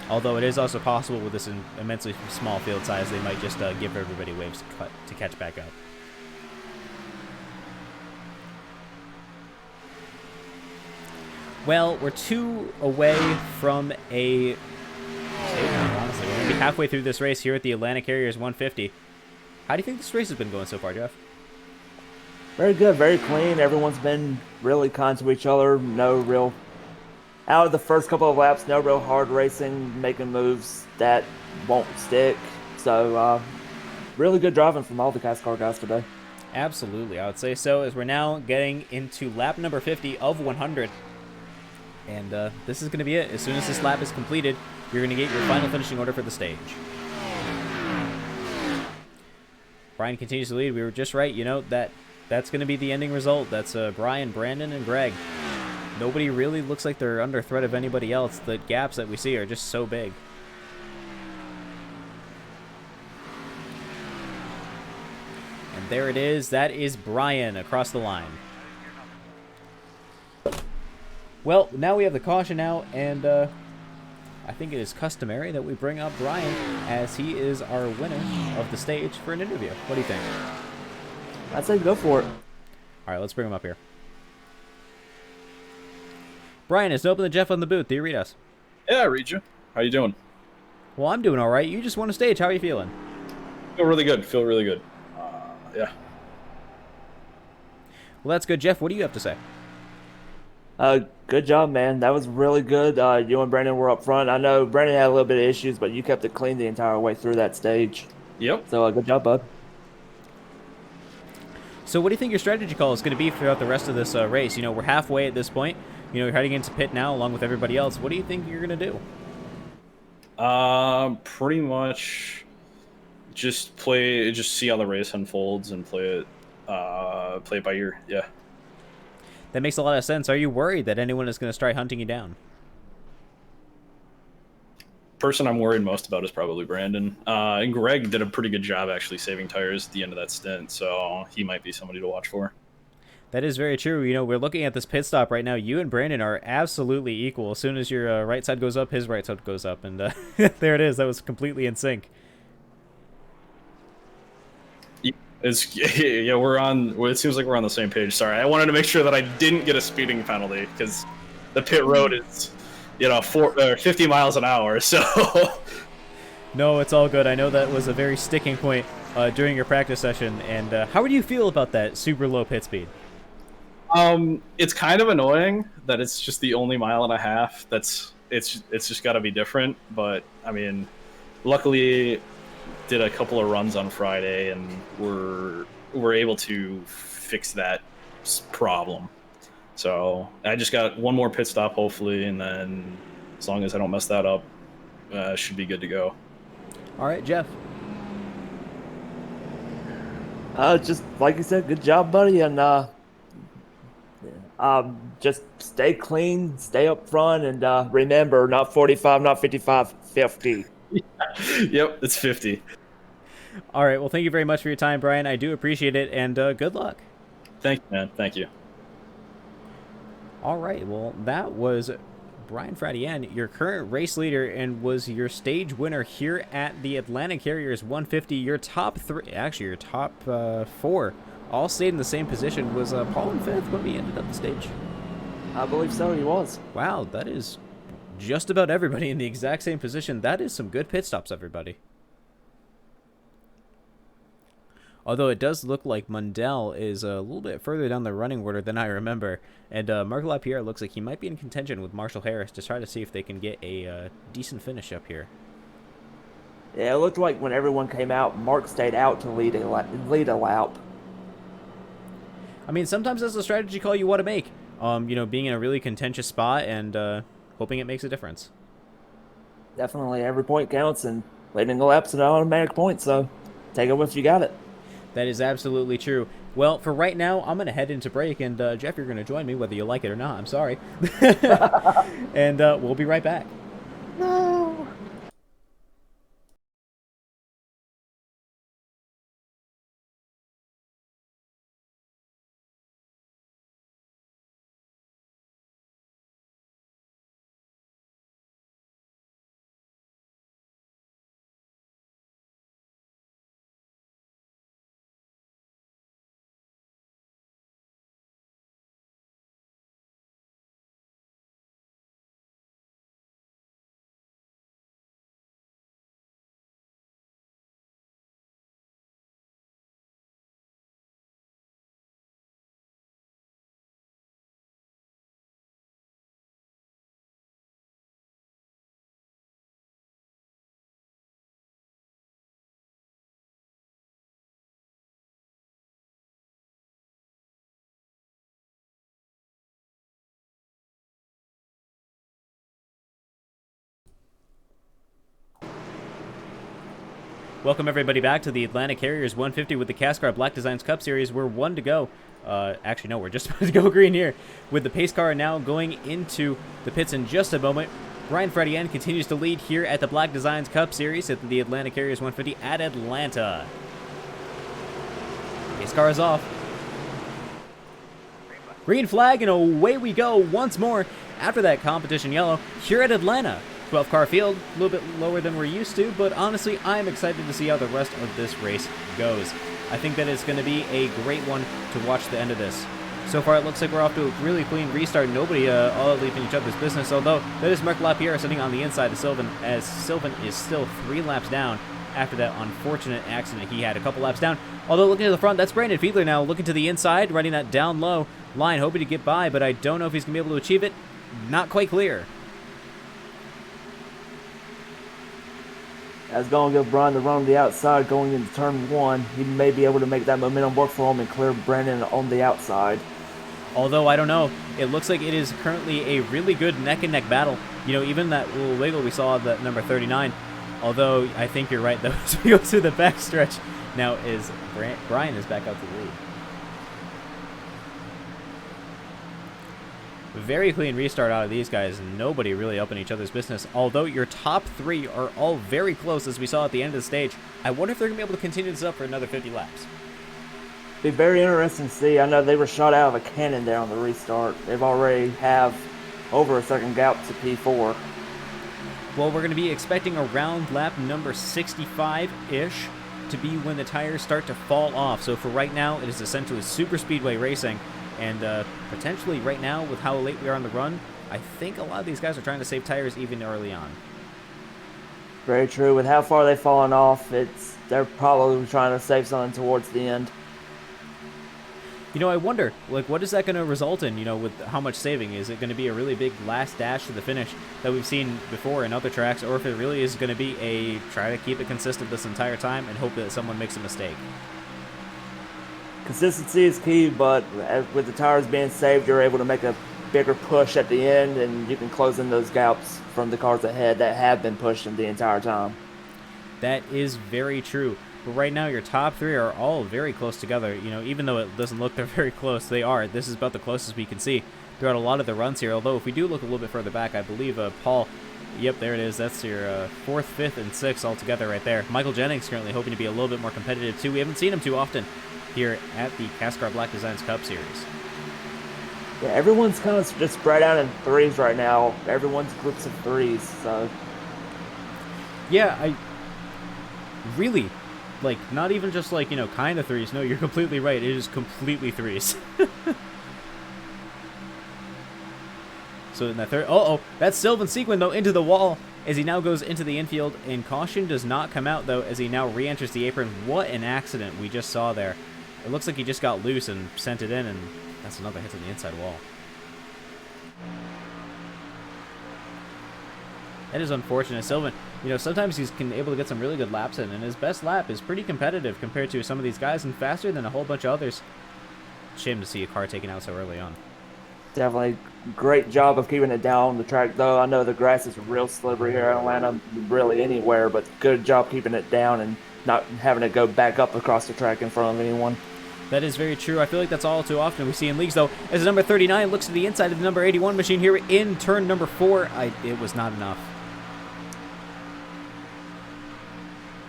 Although it is also possible with this immensely small field size, they might just give everybody waves to catch back up. Well, we're 2 away from a... Honestly, we're going to be halfway through this race here at the Atlanta Carriers 150. How do you think this race has been going so far, Jeff? Very good, very clean. Everyone's been really kind to each other. No real, out of the first couple of laps, no real hard racing, making moves that won't stick. So, really good driving from all the CASCAR guys today. Absolutely, I would say so. As we're now getting into lap number 50 of 100, and this is going to be it. As soon as this lap is completed, you're going to get your final finishing order for the stage. Brian continues to lead. We were just right. That's going to be the ending result. That's Brian, Brandon, and Greg. Nobody really looks like they're under threat of anybody else. The gaps that we see are just so big. And there it is. That is Brian across the line. Well, now we have the caution out, and I think it is customary that we bring up Brian as he is our winner of the stage for an interview. What do you think? I'd say go for it. All right, let's bring him up here. Brian, it's open the Jeff on the booth. Do you read us? Yeah, I read you. How you doing? Well, I'm doing all right. You just won a stage. How are you feeling? Feel really good. Feel really good. Yeah. Well, that's good. Jeff, what do you have to say? Good job, man. That was really good. You and Brandon were up front. I know Brandon had a little bit of issues, but you kept it clean the entire way through that stage. Yep. So, good job, bud. So what do you think your strategy call is going to be throughout the rest of this race? We're halfway at this point. You're heading into pit now along with everybody else. What do you think you're going to do? Pretty much just see how the race unfolds and play it by ear. Yeah. That makes a lot of sense. Are you worried that anyone is going to start hunting you down? Person I'm worried most about is probably Brandon. And Greg did a pretty good job actually saving tires at the end of that stint, so he might be somebody to watch for. That is very true. We're looking at this pit stop right now. You and Brandon are absolutely equal. As soon as your right side goes up, his right side goes up. And there it is. That was completely in sync. We're on. Well, it seems like we're on the same page. Sorry, I wanted to make sure that I didn't get a speeding penalty because the pit road is, 50 miles an hour. So. No, it's all good. I know that was a very sticking point during your practice session. And how would you feel about that super low pit speed? It's kind of annoying that it's just the only mile and a half. It's just got to be different. But I mean, luckily, did a couple of runs on Friday, and we're able to fix that problem. So I just got one more pit stop, hopefully, and then as long as I don't mess that up, should be good to go. All right, Jeff. Just like you said, good job, buddy, and just stay clean, stay up front, and remember, not 45, not 55, 50. Yep, it's 50. All right, well, thank you very much for your time, Brian. I do appreciate it, and good luck. Thank you, man. Thank you. All right, well, that was Brian Fradian, your current race leader, and was your stage winner here at the Atlanta Carriers 150. Your top three, actually your top four, all stayed in the same position. Was Paul in fifth when we ended up the stage? I believe so, he was. Wow, that is just about everybody in the exact same position. That is some good pit stops, everybody. Although it does look like Mundell is a little bit further down the running order than I remember. And Marc Lapierre looks like he might be in contention with Marshall Harris to try to see if they can get a decent finish up here. Yeah, it looked like when everyone came out, Mark stayed out to lead a lap. I mean, sometimes that's a strategy call you want to make. Being in a really contentious spot and hoping it makes a difference. Definitely, every point counts, and leading the lap's an automatic point, so take it if you got it. That is absolutely true. Well, for right now, I'm going to head into break, and Jeff, you're going to join me whether you like it or not. I'm sorry. And we'll be right back. No. Welcome everybody back to the Atlanta Carriers 150 with the CASCAR Black Designs Cup Series. We're one to go. Actually, no, we're just about to go green here. With the pace car now going into the pits in just a moment. Ryan Fredienne continues to lead here at the Black Designs Cup Series at the Atlanta Carriers 150 at Atlanta. Pace car is off. Green flag, and away we go once more after that competition yellow here at Atlanta. 12-car field, a little bit lower than we're used to, but honestly, I'm excited to see how the rest of this race goes. I think that it's going to be a great one to watch the end of this. So far, it looks like we're off to a really clean restart. Nobody all leaving each other's business, although that is Marc Lapierre sitting on the inside of Sylvain, as Sylvain is still 3 laps down after that unfortunate accident he had a couple laps down. Although looking to the front, that's Brandon Fiedler now looking to the inside, running that down low line, hoping to get by, but I don't know if he's going to be able to achieve it. Not quite clear. That's going to give Brian the run on the outside going into turn 1. He may be able to make that momentum work for him and clear Brandon on the outside. Although, I don't know. It looks like it is currently a really good neck-and-neck battle. You know, even that little wiggle we saw at number 39. Although, I think you're right, though. As we go through the backstretch, now is Brian is back out to the lead. Very clean restart out of these guys. Nobody really up in each other's business. Although your top 3 are all very close, as we saw at the end of the stage. I wonder if they're going to be able to continue this up for another 50 laps. Be very interesting to see. I know they were shot out of a cannon there on the restart. They've already have over a second gap to P4. Well, we're going to be expecting around lap number 65-ish to be when the tires start to fall off. So for right now, it is essentially super speedway racing. And potentially right now, with how late we are on the run, I think a lot of these guys are trying to save tires even early on. Very true. With how far they've fallen off, they're probably trying to save something towards the end. You know, I wonder, like, what is that going to result in, you know, with how much saving? Is it going to be a really big last dash to the finish that we've seen before in other tracks, or if it really is going to be a try to keep it consistent this entire time and hope that someone makes a mistake? Consistency is key, but with the tires being saved, you're able to make a bigger push at the end, and you can close in those gaps from the cars ahead that have been pushing the entire time. That is very true. But right now, your top 3 are all very close together. You know, even though it doesn't look they're very close, they are. This is about the closest we can see throughout a lot of the runs here. Although, if we do look a little bit further back, I believe Paul, yep, there it is. That's your 4th, 5th, and 6th all together right there. Michael Jennings currently hoping to be a little bit more competitive, too. We haven't seen him too often here at the CASCAR Black Designs Cup Series. Yeah, everyone's kind of just spread out in 3s right now. Everyone's groups of 3s, so... Yeah, I really, like, not even just, like, you know, kind of 3s. No, you're completely right. It is completely 3s. So in that third... Uh-oh, that's Sylvain Sequin, though, into the wall as he now goes into the infield. And caution does not come out, though, as he now re-enters the apron. What an accident we just saw there. It looks like he just got loose and sent it in, and that's another hit on the inside wall. That is unfortunate. Sylvain, you know, sometimes he's able to get some really good laps in, and his best lap is pretty competitive compared to some of these guys and faster than a whole bunch of others. Shame to see a car taken out so early on. Definitely great job of keeping it down on the track, though. I know the grass is real slippery here in Atlanta, really anywhere, but good job keeping it down and not having to go back up across the track in front of anyone. That is very true. I feel like that's all too often we see in leagues, though, as the number 39 looks to the inside of the number 81 machine here in turn number 4. It was not enough.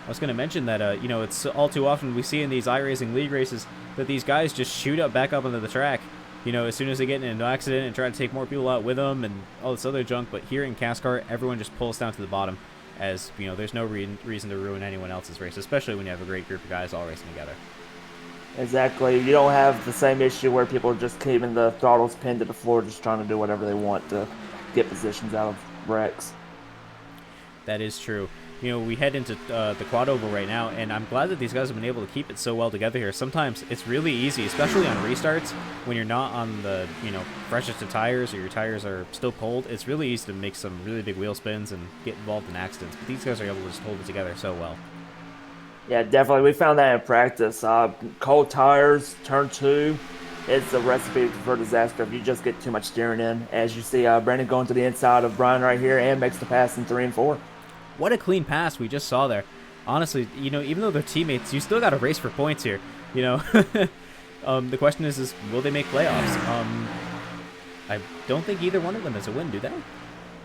I was going to mention that, you know, it's all too often we see in these iRacing league races that these guys just shoot up back up onto the track, you know, as soon as they get in an accident and try to take more people out with them and all this other junk. But here in CASCAR, everyone just pulls down to the bottom, as, you know, there's no reason to ruin anyone else's race, especially when you have a great group of guys all racing together. Exactly. You don't have the same issue where people are just keeping the throttles pinned to the floor, just trying to do whatever they want to get positions out of wrecks. That is true. You know, we head into the quad oval right now, and I'm glad that these guys have been able to keep it so well together here. Sometimes it's really easy, especially on restarts, when you're not on the, you know, freshest of tires or your tires are still cold. It's really easy to make some really big wheel spins and get involved in accidents, but these guys are able to just hold it together so well. Yeah, definitely. We found that in practice. Cold tires, turn 2, it's a recipe for disaster if you just get too much steering in. As you see, Brandon going to the inside of Brian right here and makes the pass in 3 and 4. What a clean pass we just saw there. honestly, even though they're teammates, you still got to race for points here. The question is will they make playoffs? I don't think either one of them has a win, do they?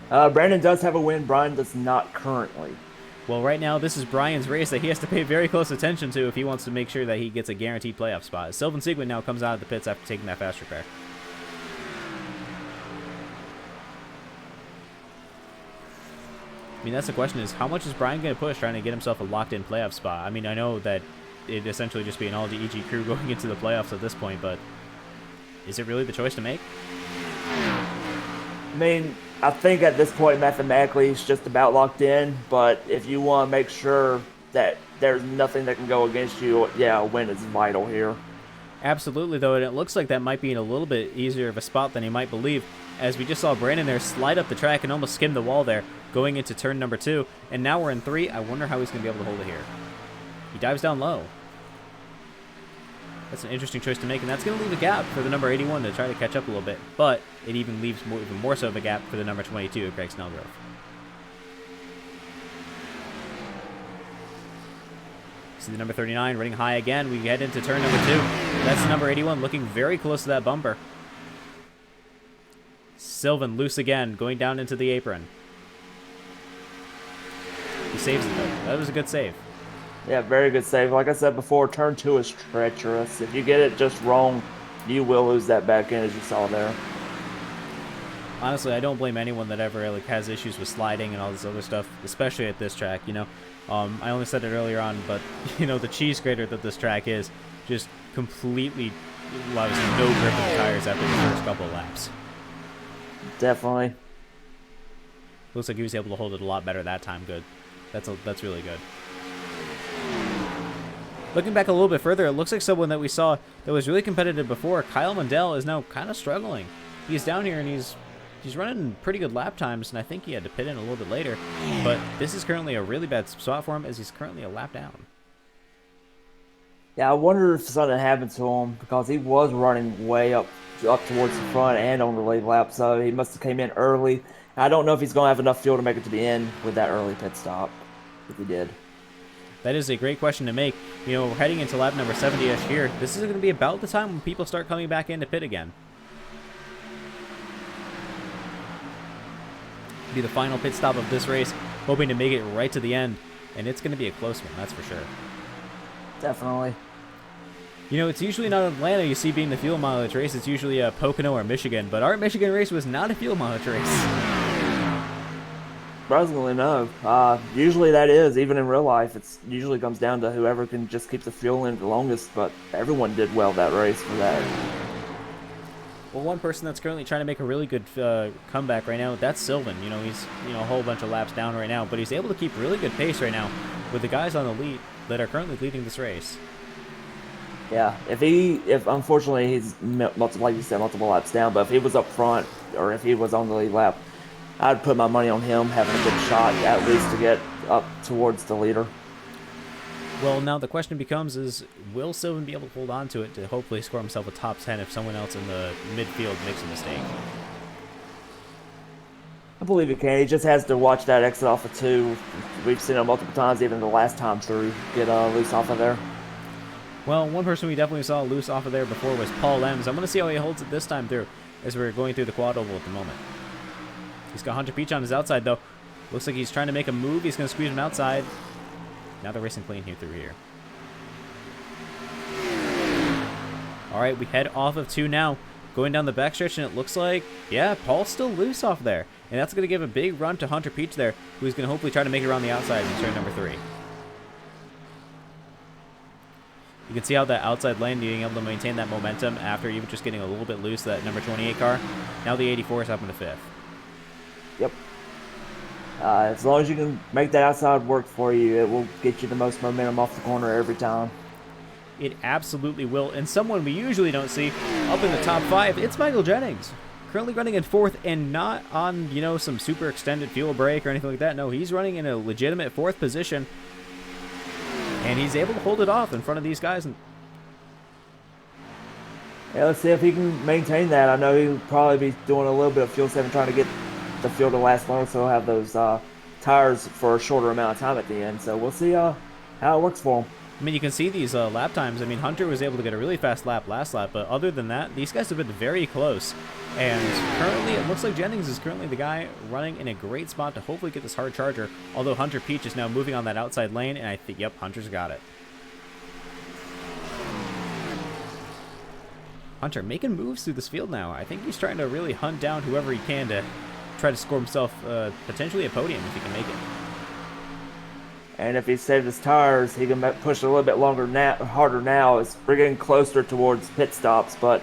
Brandon does have a win. Brian does not currently. Well, right now, this is Brian's race that he has to pay very close attention to if he wants to make sure that he gets a guaranteed playoff spot. Sylvan Seguin now comes out of the pits after taking that fast repair. I mean, that's the question, is how much is Brian going to push trying to get himself a locked-in playoff spot? I mean, I know that it'd essentially just be an all-EG crew going into the playoffs at this point, but is it really the choice to make? I mean, I think at this point, mathematically, it's just about locked in, but if you want to make sure that there's nothing that can go against you, yeah, a win is vital here. Absolutely, though, and it looks like that might be in a little bit easier of a spot than you might believe, as we just saw Brandon there slide up the track and almost skim the wall there, going into turn number 2, and now we're in 3. I wonder how he's going to be able to hold it here. He dives down low. That's an interesting choice to make, and that's going to leave a gap for the number 81 to try to catch up a little bit, but it even leaves even more so of a gap for the number 22, Greg Snellgrove. See the number 39 running high again. We head into turn number 2. That's the number 81 looking very close to that bumper. Sylvan loose again, going down into the apron. He saves it, though. That was a good save. Yeah, very good save. Like I said before, turn 2 is treacherous. If you get it just wrong, you will lose that back end, as you saw there. Honestly, I don't blame anyone that ever has issues with sliding and all this other stuff, especially at this track, I only said it earlier on, but, the cheese grater that this track is just completely allows no grip in the tires after the first couple of laps. Definitely. Looks like he was able to hold it a lot better that time. Good. That's really good. Looking back a little bit further, it looks like someone that we saw that was really competitive before, Kyle Mundell, is now kind of struggling. He's down here and he's running pretty good lap times, and I think he had to pit in a little bit later. But this is currently a really bad spot for him, as he's currently a lap down. Yeah, I wonder if something happened to him, because he was running way up towards the front and on the lead lap, so he must have came in early. I don't know if he's going to have enough fuel to make it to the end with that early pit stop, if he did. That is a great question to make. We're heading into lap number 70-ish here. This is going to be about the time when people start coming back into pit again. Be the final pit stop of this race, hoping to make it right to the end, and it's going to be a close one, that's for sure. Definitely. It's usually not Atlanta you see being the fuel mileage race. It's usually Pocono or Michigan, but our Michigan race was not a fuel mileage race. Surprisingly, no. Usually that is, even in real life, it usually comes down to whoever can just keep the fuel in the longest, but everyone did well that race for that. Well, one person that's currently trying to make a really good comeback right now, that's Sylvan. He's a whole bunch of laps down right now, but he's able to keep really good pace right now with the guys on the lead that are currently leading this race. Yeah, if unfortunately he's like you said, multiple laps down, but if he was up front or if he was on the lead lap, I'd put my money on him having a good shot at least to get up towards the leader. Well, now the question becomes will Sylvan be able to hold on to it to hopefully score himself a top 10 if someone else in the midfield makes a mistake? I believe he can. He just has to watch that exit off of 2. We've seen him multiple times, even the last time through, get loose off of there. Well, one person we definitely saw loose off of there before was Paul Ems. I'm going to see how he holds it this time through as we're going through the quad oval at the moment. He's got Hunter Peach on his outside, though. Looks like he's trying to make a move. He's going to squeeze him outside. Now they're racing clean here through here. All right, we head off of 2 now. Going down the backstretch, and it looks like, yeah, Paul's still loose off there. And that's going to give a big run to Hunter Peach there, who's going to hopefully try to make it around the outside in turn number 3. You can see how that outside lane being able to maintain that momentum after even just getting a little bit loose, that number 28 car. Now the 84 is up in the 5th. Yep. As long as you can make that outside work for you, it will get you the most momentum off the corner every time. It absolutely will. And someone we usually don't see up in the top 5, it's Michael Jennings. Currently running in 4th and not on, some super extended fuel break or anything like that. No, he's running in a legitimate 4th position. And he's able to hold it off in front of these guys. Yeah, let's see if he can maintain that. I know he'll probably be doing a little bit of fuel saving, trying to get the fuel to last longer, so he'll have those tires for a shorter amount of time at the end. So we'll see how it works for him. I mean, you can see these lap times. I mean, Hunter was able to get a really fast lap last lap, but other than that, these guys have been very close. And currently, it looks like Jennings is currently the guy running in a great spot to hopefully get this hard charger, although Hunter Peach is now moving on that outside lane, and I think, yep, Hunter's got it. Hunter making moves through this field now. I think he's trying to really hunt down whoever he can to try to score himself potentially a podium if he can make it. And if he saves his tires, he can push a little bit harder now. We're getting closer towards pit stops, but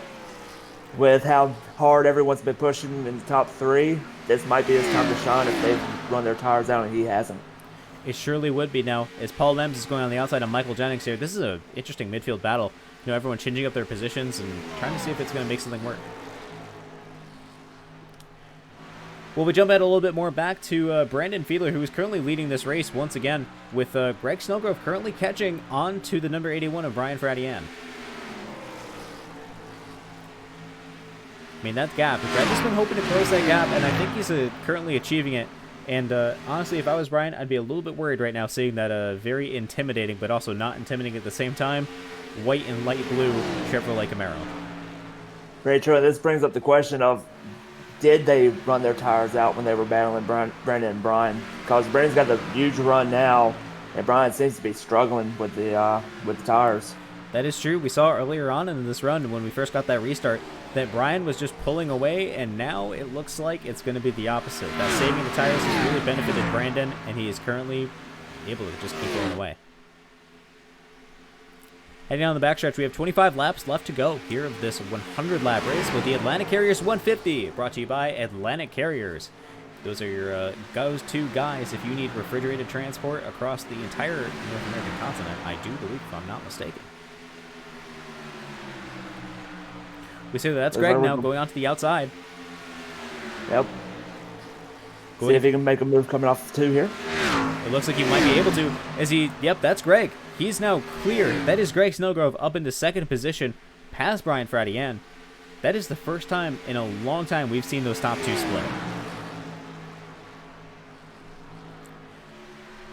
with how hard everyone's been pushing in the top 3, this might be his time to shine if they've run their tires out and he hasn't. It surely would be now, as Paul Lems is going on the outside of Michael Jennings here. This is an interesting midfield battle. You know, everyone changing up their positions and trying to see if it's going to make something work. Well, we jump ahead a little bit more back to Brandon Fiedler, who is currently leading this race once again, with Greg Snellgrove currently catching on to the number 81 of Brian Fradian. I mean, that gap, Greg has been hoping to close that gap, and I think he's currently achieving it. And honestly, if I was Brian, I'd be a little bit worried right now seeing that very intimidating, but also not intimidating at the same time, white and light blue Chevrolet Camaro. Very true. This brings up the question of, did they run their tires out when they were battling Brandon and Brian? Because Brandon's got the huge run now, and Brian seems to be struggling with the tires. That is true. We saw earlier on in this run when we first got that restart that Brian was just pulling away, and now it looks like it's going to be the opposite. That saving the tires has really benefited Brandon, and he is currently able to just keep going away. Heading on the backstretch, we have 25 laps left to go here of this 100-lap race with the Atlantic Carriers 150, brought to you by Atlantic Carriers. Those are your go-to guys if you need refrigerated transport across the entire North American continent, I do believe, if I'm not mistaken. We see that's Greg now going on to the outside. Yep. See if he can make a move coming off 2 here. It looks like he might be able to. Yep, that's Greg. He's now clear. That is Greg Snellgrove up into second position, past Brian Fradian. That is the first time in a long time we've seen those top 2 split.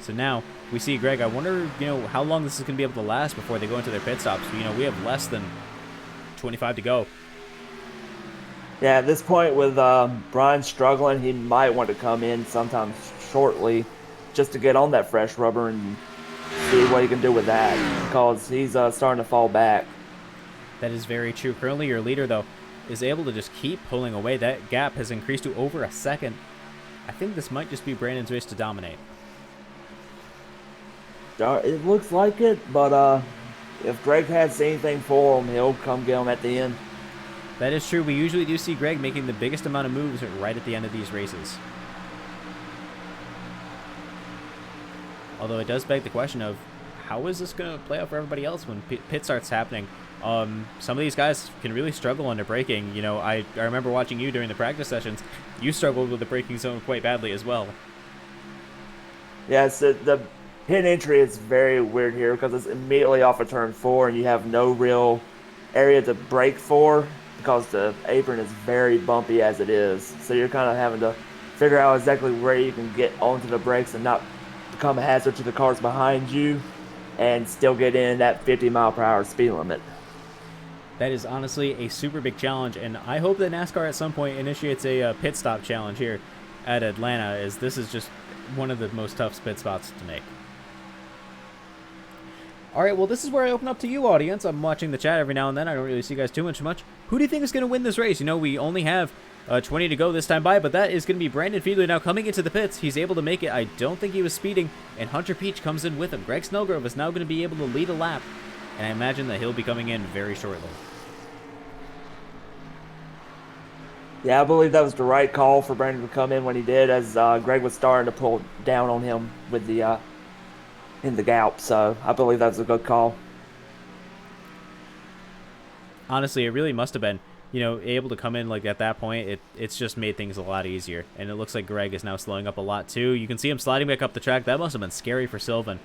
So now we see Greg. I wonder, how long this is going to be able to last before they go into their pit stops. We have less than 25 to go. Yeah, at this point with Brian struggling, he might want to come in sometime shortly just to get on that fresh rubber and see what he can do with that, because he's starting to fall back. That is very true. Currently your leader, though, is able to just keep pulling away. That gap has increased to over a second. I think this might just be Brandon's race to dominate. It looks like it, but if Greg has anything for him, he'll come get him at the end. That is true. We usually do see Greg making the biggest amount of moves right at the end of these races. Although it does beg the question of, how is this going to play out for everybody else when pit starts happening? Some of these guys can really struggle under braking. I remember watching you during the practice sessions. You struggled with the braking zone quite badly as well. Yeah, so the pit entry is very weird here because it's immediately off of turn 4 and you have no real area to brake for because the apron is very bumpy as it is. So you're kind of having to figure out exactly where you can get onto the brakes and not become a hazard to the cars behind you and still get in that 50-mile-per-hour speed limit. That is honestly a super big challenge, and I hope that NASCAR at some point initiates a pit stop challenge here at Atlanta, as this is just one of the most tough pit spots to make. All right, well, this is where I open up to you, audience. I'm watching the chat every now and then. I don't really see you guys too much. Who do you think is going to win this race? We only have 20 to go this time by, but that is going to be Brandon Fiedler now coming into the pits. He's able to make it. I don't think he was speeding, and Hunter Peach comes in with him. Greg Snellgrove is now going to be able to lead a lap, and I imagine that he'll be coming in very shortly. Yeah, I believe that was the right call for Brandon to come in when he did, as Greg was starting to pull down on him with the in the gap. So I believe that was a good call. Honestly, it really must have been, able to come in like at that point. It's just made things a lot easier, and it looks like Greg is now slowing up a lot too. You can see him sliding back up the track. That must have been scary for Sylvan.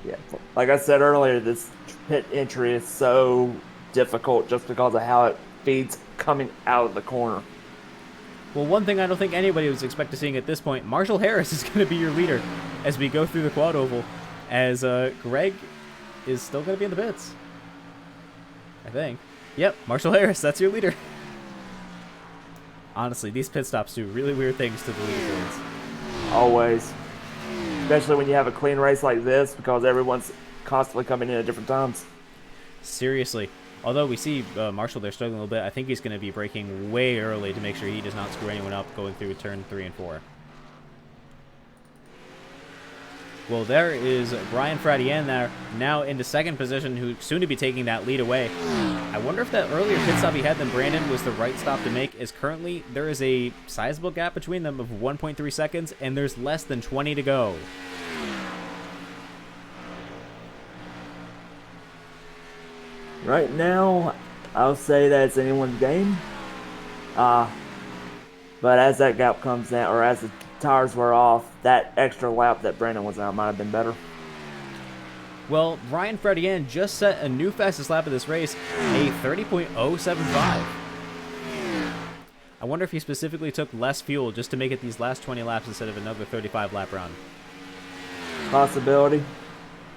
Yeah, like I said earlier, this pit entry is so difficult just because of how it feeds coming out of the corner. Well, one thing I don't think anybody was expecting seeing at this point, Marshall Harris is going to be your leader as we go through the quad oval. as Greg is still going to be in the pits. I think. Yep, Marshall Harris, that's your leader. Honestly, these pit stops do really weird things to the leaderboards. Always. Especially when you have a clean race like this, because everyone's constantly coming in at different times. Seriously. Although we see Marshall there struggling a little bit, I think he's going to be braking way early to make sure he does not screw anyone up going through turn 3 and 4. Well, there is Brian Fradian there, now into second position, who's soon to be taking that lead away. I wonder if that earlier pit stop he had than Brandon was the right stop to make, as currently there is a sizable gap between them of 1.3 seconds, and there's less than 20 to go. Right now, I'll say that it's anyone's game. But as that gap comes down, or as the tires wear off, that extra lap that Brandon was out might have been better. Well, Ryan Fredian just set a new fastest lap of this race, a 30.075. I wonder if he specifically took less fuel just to make it these last 20 laps instead of another 35-lap run. Possibility.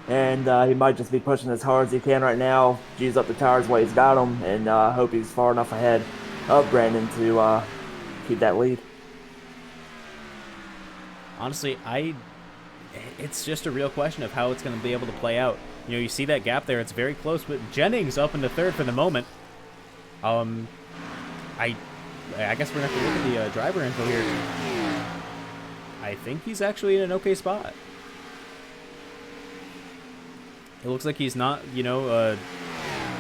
And he might just be pushing as hard as he can right now, use up the tires while he's got them, and hope he's far enough ahead of Brandon to keep that lead. Honestly, it's just a real question of how it's going to be able to play out. You know, you see that gap there; it's very close. But Jennings up into third for the moment. I guess we're going to have to look at the driver info here. I think he's actually in an okay spot. It looks like he's not, you know,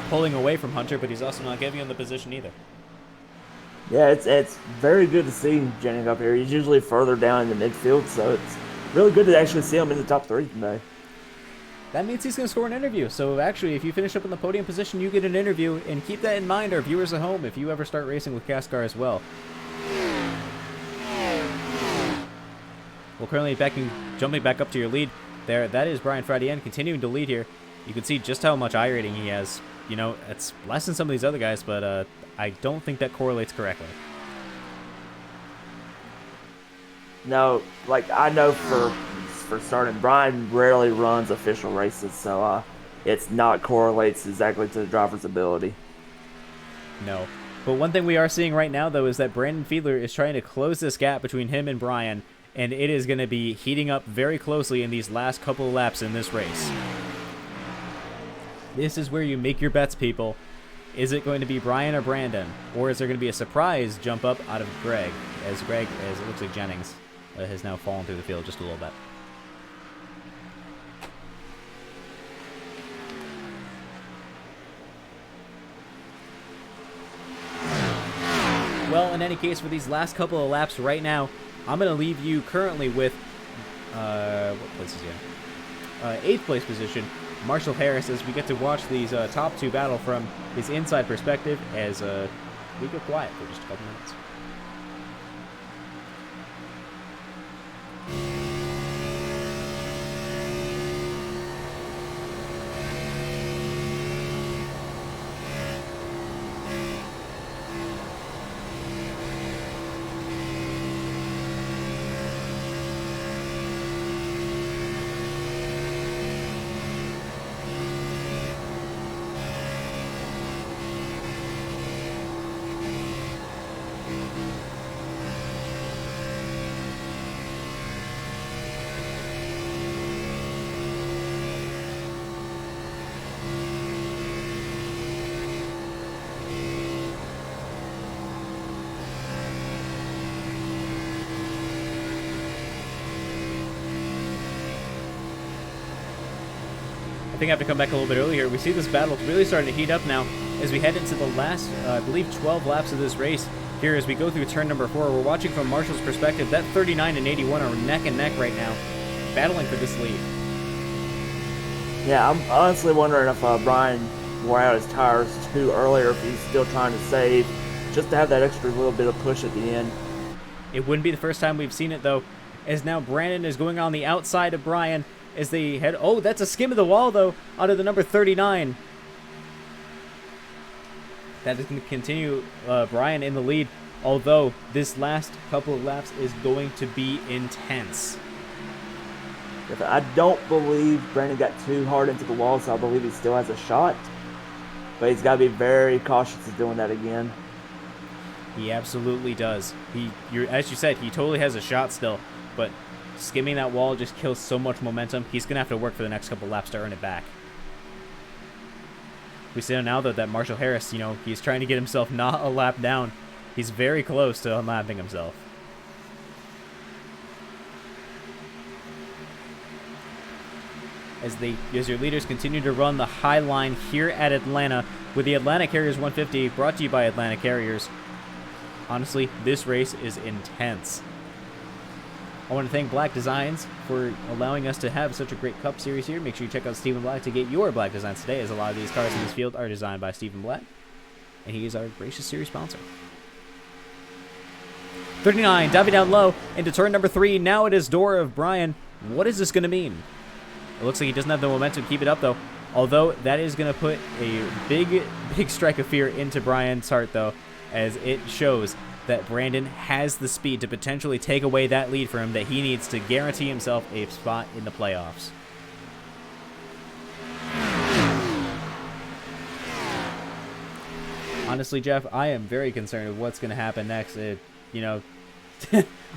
pulling away from Hunter, but he's also not giving him the position either. Yeah, it's very good to see Jennings up here. He's usually further down in the midfield, so it's really good to actually see him in the top 3 today. That means he's going to score an interview. So actually, if you finish up in the podium position, you get an interview. And keep that in mind, our viewers at home, if you ever start racing with CASCAR as well. Well, currently jumping back up to your lead there. That is Brian Fradian continuing to lead here. You can see just how much I rating he has. You know, it's less than some of these other guys, but I don't think that correlates correctly. No, like I know for starting, Brian rarely runs official races, so it's not correlates exactly to the driver's ability. No. But one thing we are seeing right now, though, is that Brandon Fiedler is trying to close this gap between him and Brian, and it is going to be heating up very closely in these last couple of laps in this race. This is where you make your bets, people. Is it going to be Brian or Brandon? Or is there going to be a surprise jump up out of Greg, as it looks like Jennings has now fallen through the field just a little bit. Well, in any case, for these last couple of laps right now, I'm going to leave you currently with, what place is he in? 8th place position, Marshall Harris, as we get to watch these top 2 battle from his inside perspective as we go quiet for just a couple minutes. I think I have to come back a little bit earlier. We see this battle really starting to heat up now as we head into the last, I believe, 12 laps of this race. Here, as we go through turn number 4, we're watching from Marshall's perspective. That 39 and 81 are neck and neck right now, battling for this lead. Yeah, I'm honestly wondering if Brian wore out his tires too early, or if he's still trying to save, just to have that extra little bit of push at the end. It wouldn't be the first time we've seen it, though, as now Brandon is going on the outside of Brian as they head... Oh, that's a skim of the wall, though, out of the number 39. That is going to continue Brian in the lead, although this last couple of laps is going to be intense. I don't believe Brandon got too hard into the wall, so I believe he still has a shot. But he's got to be very cautious of doing that again. He absolutely does. As you said, he totally has a shot still, but skimming that wall just kills so much momentum. He's going to have to work for the next couple laps to earn it back. We see now, though, that Marshall Harris, he's trying to get himself not a lap down. He's very close to unlapping himself. As your leaders continue to run the high line here at Atlanta with the Atlanta Carriers 150, brought to you by Atlanta Carriers. Honestly, this race is intense. I want to thank Black Designs for allowing us to have such a great Cup Series here. Make sure you check out Stephen Black to get your Black Designs today, as a lot of these cars in this field are designed by Stephen Black, and he is our gracious series sponsor. 39, diving down low into turn number 3. Now it is door of Brian. What is this going to mean? It looks like he doesn't have the momentum to keep it up, though. Although, that is going to put a big strike of fear into Brian's heart, though, as it shows that Brandon has the speed to potentially take away that lead for him that he needs to guarantee himself a spot in the playoffs. Honestly, Jeff, I am very concerned with what's going to happen next. A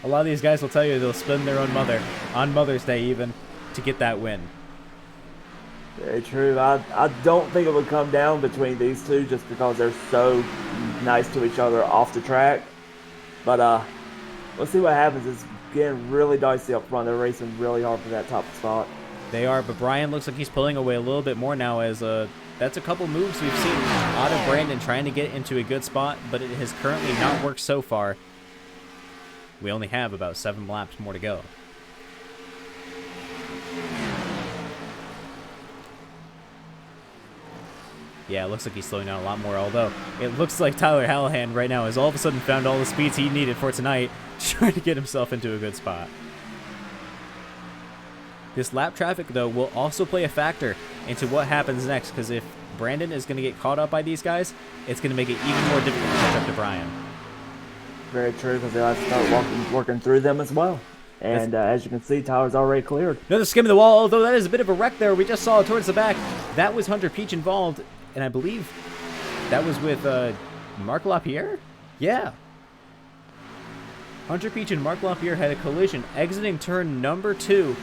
lot of these guys will tell you they'll spend their own mother, on Mother's Day even, to get that win. Very true. I don't think it would come down between these two just because they're so nice to each other off the track. But we'll see what happens. It's getting really dicey up front. They're racing really hard for that top spot. They are, but Brian looks like he's pulling away a little bit more now, as that's a couple moves we've seen out of Brandon trying to get into a good spot, but it has currently not worked so far. We only have about 7 laps more to go. Yeah, it looks like he's slowing down a lot more, although it looks like Tyler Hallahan right now has all of a sudden found all the speeds he needed for tonight, trying to get himself into a good spot. This lap traffic, though, will also play a factor into what happens next, because if Brandon is going to get caught up by these guys, it's going to make it even more difficult to catch up to Brian. Very true, because they'll have to start working through them as well. And as you can see, Tyler's already cleared. Another skim of the wall, although that is a bit of a wreck there. We just saw it towards the back. That was Hunter Peach involved, and I believe that was with Marc LaPierre? Yeah. Hunter Peach and Marc LaPierre had a collision exiting turn number 2,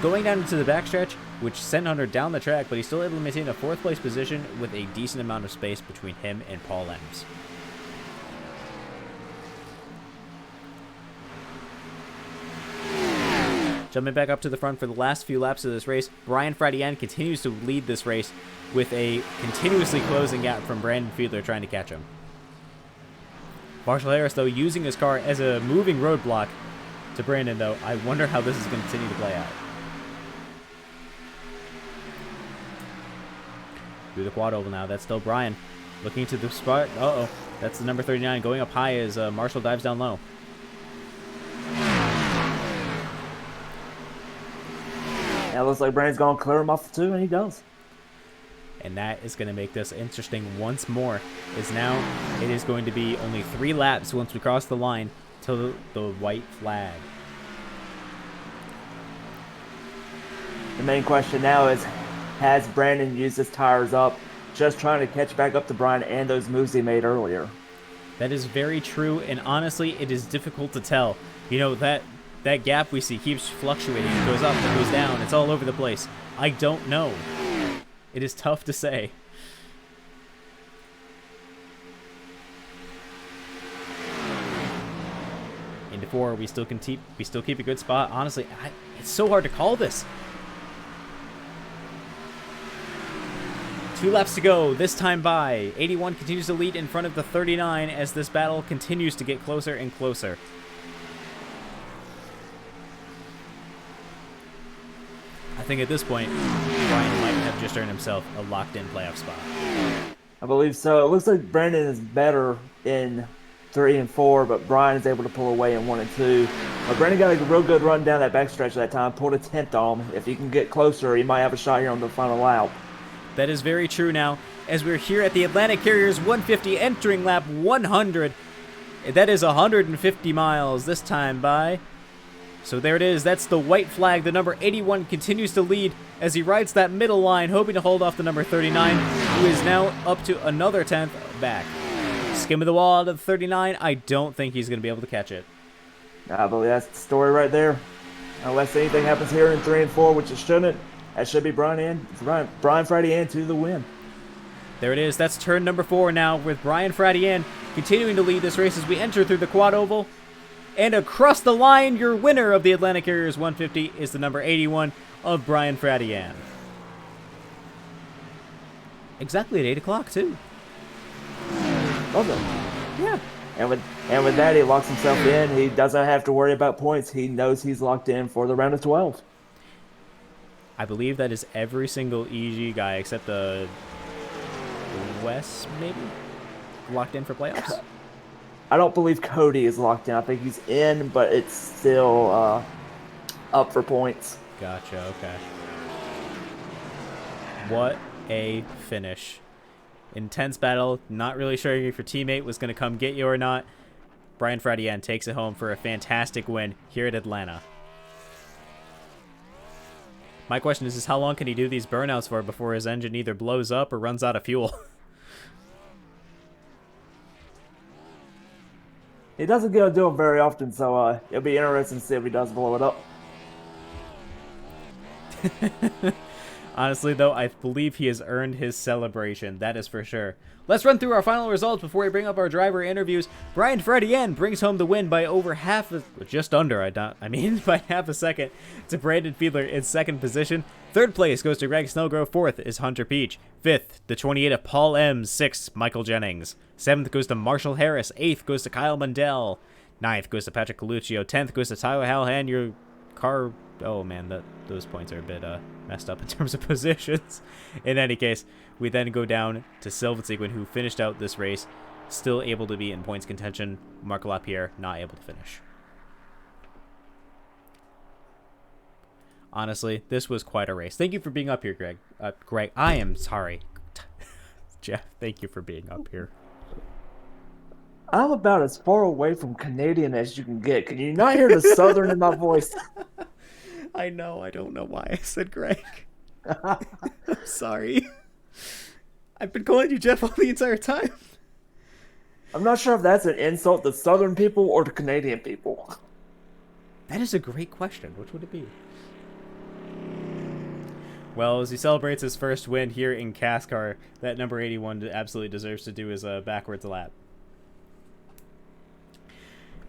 going down into the backstretch, which sent Hunter down the track, but he's still able to maintain a 4th place position with a decent amount of space between him and Paul Ems. Jumping back up to the front for the last few laps of this race, Brian Fradian continues to lead this race with a continuously closing gap from Brandon Fiedler trying to catch him. Marshall Harris, though, using his car as a moving roadblock to Brandon, though. I wonder how this is going to continue to play out. Through the quad oval now, that's still Brian. Looking to the spot. Uh-oh, that's the number 39 going up high as Marshall dives down low. It looks like Brandon's going to clear him off the 2, and he does. And that is going to make this interesting once more, as now it is going to be only 3 laps once we cross the line till the white flag. The main question now is, has Brandon used his tires up, just trying to catch back up to Brian and those moves he made earlier? That is very true, and honestly, it is difficult to tell. You know, that gap we see keeps fluctuating. It goes up, it goes down. It's all over the place. I don't know. It is tough to say. Into 4, we still keep a good spot. Honestly, it's so hard to call this. 2 laps to go, this time by. 81 continues to lead in front of the 39 as this battle continues to get closer and closer. I think at this point, Brian might have just earned himself a locked-in playoff spot. I believe so. It looks like Brandon is better in 3 and 4, but Brian is able to pull away in 1 and 2. But Brandon got a real good run down that backstretch that time, pulled a 10th on him. If he can get closer, he might have a shot here on the final lap. That is very true now, as we're here at the Atlanta Carriers 150 entering lap 100. That is 150 miles this time by So there it is. That's the white flag. The number 81 continues to lead as he rides that middle line, hoping to hold off the number 39, who is now up to another 10th back. Skim of the wall out of the 39. I don't think he's going to be able to catch it. I believe that's the story right there. Unless anything happens here in 3 and 4, which it shouldn't, that should be Brian Fradian to the win. There it is. That's turn number 4 now, with Brian Fradian continuing to lead this race as we enter through the quad oval. And across the line, your winner of the Atlantic Carriers 150 is the number 81 of Brian Fradian. Exactly at 8 o'clock, too. Love it. Yeah. And with that, he locks himself in. He doesn't have to worry about points. He knows he's locked in for the round of 12. I believe that is every single EG guy except the West, maybe? Locked in for playoffs? I don't believe Cody is locked in. I think he's in, but it's still up for points. Gotcha, okay. What a finish. Intense battle. Not really sure if your teammate was going to come get you or not. Brian Fradian takes it home for a fantastic win here at Atlanta. My question is how long can he do these burnouts for before his engine either blows up or runs out of fuel? He doesn't get to do them very often, so it'll be interesting to see if he does blow it up. Honestly, though, I believe he has earned his celebration. That is for sure. Let's run through our final results before we bring up our driver interviews. Brian Fradian brings home the win by over just under, by half a second to Brandon Fiedler in second position. Third place goes to Greg Snowgrove. Fourth is Hunter Peach. Fifth, the 28 of Paul M. Sixth, Michael Jennings. Seventh goes to Marshall Harris. Eighth goes to Kyle Mundell. Ninth goes to Patrick Coluccio. 10th goes to Tyler Hallahan. Your car... Oh, man, those points are a bit messed up in terms of positions. In any case, we then go down to Sylvain Seguin, who finished out this race, still able to be in points contention. Marc Lapierre not able to finish. Honestly, this was quite a race. Thank you for being up here, Greg. Greg, I am sorry. Jeff, thank you for being up here. I'm about as far away from Canadian as you can get. Can you not hear the Southern in my voice? I know. I don't know why I said Greg. I'm sorry. I've been calling you Jeff all the entire time. I'm not sure if that's an insult to Southern people or to Canadian people. That is a great question. Which would it be? Well, as he celebrates his first win here in CASCAR, that number 81 absolutely deserves to do his backwards lap.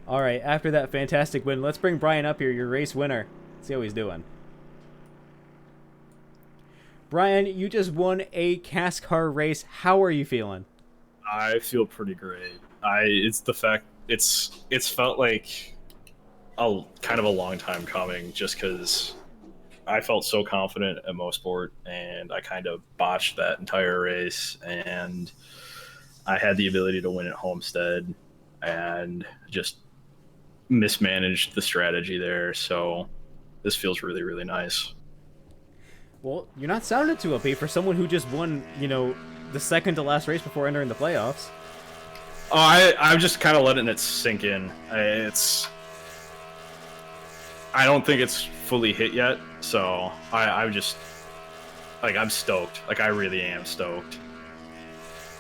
All right, after that fantastic win, let's bring Brian up here, your race winner. See how he's doing. Brian, you just won a CASCAR race. How are you feeling? I feel pretty great. It's the fact it's felt like a kind of a long time coming, just because I felt so confident at Mosport, and I kind of botched that entire race, and I had the ability to win at Homestead, and just mismanaged the strategy there. So this feels really, really nice. Well, you're not sounding too upbeat for someone who just won, the second to last race before entering the playoffs. Oh, I'm just kind of letting it sink in. I don't think it's fully hit yet, so I'm just, I'm stoked. I really am stoked.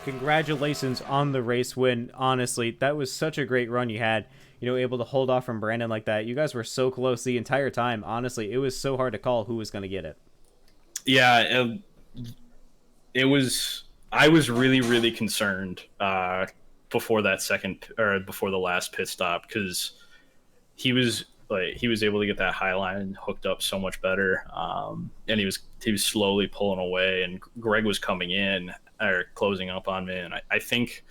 Congratulations on the race win. Honestly, that was such a great run you had. Able to hold off from Brandon like that. You guys were so close the entire time. Honestly, it was so hard to call who was going to get it. Yeah, it was. I was really, really concerned before the last pit stop, because he was able to get that high line hooked up so much better, and he was slowly pulling away, and Greg was coming in or closing up on me, and I think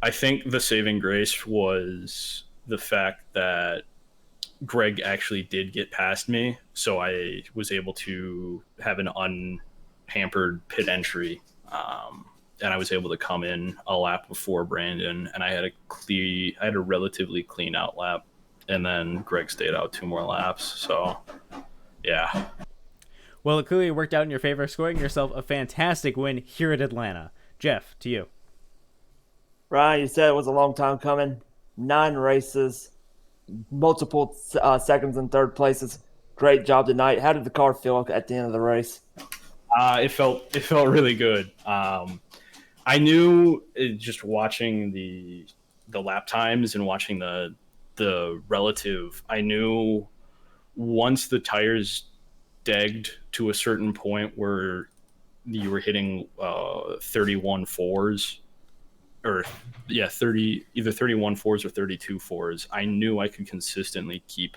the saving grace was the fact that Greg actually did get past me, so I was able to have an unhampered pit entry, and I was able to come in a lap before Brandon, and I had a relatively clean out lap, and then Greg stayed out 2 more laps. So, yeah. Well, it clearly worked out in your favor, scoring yourself a fantastic win here at Atlanta. Jeff, to you. Ryan, you said it was a long time coming. 9 races, multiple seconds and third places. Great job tonight. How did the car feel at the end of the race? It felt really good. I knew just watching the lap times and watching the relative. I knew once the tires degged to a certain point where you were hitting 31 fours or yeah 30 either 31 fours or 32 fours. I knew I could consistently keep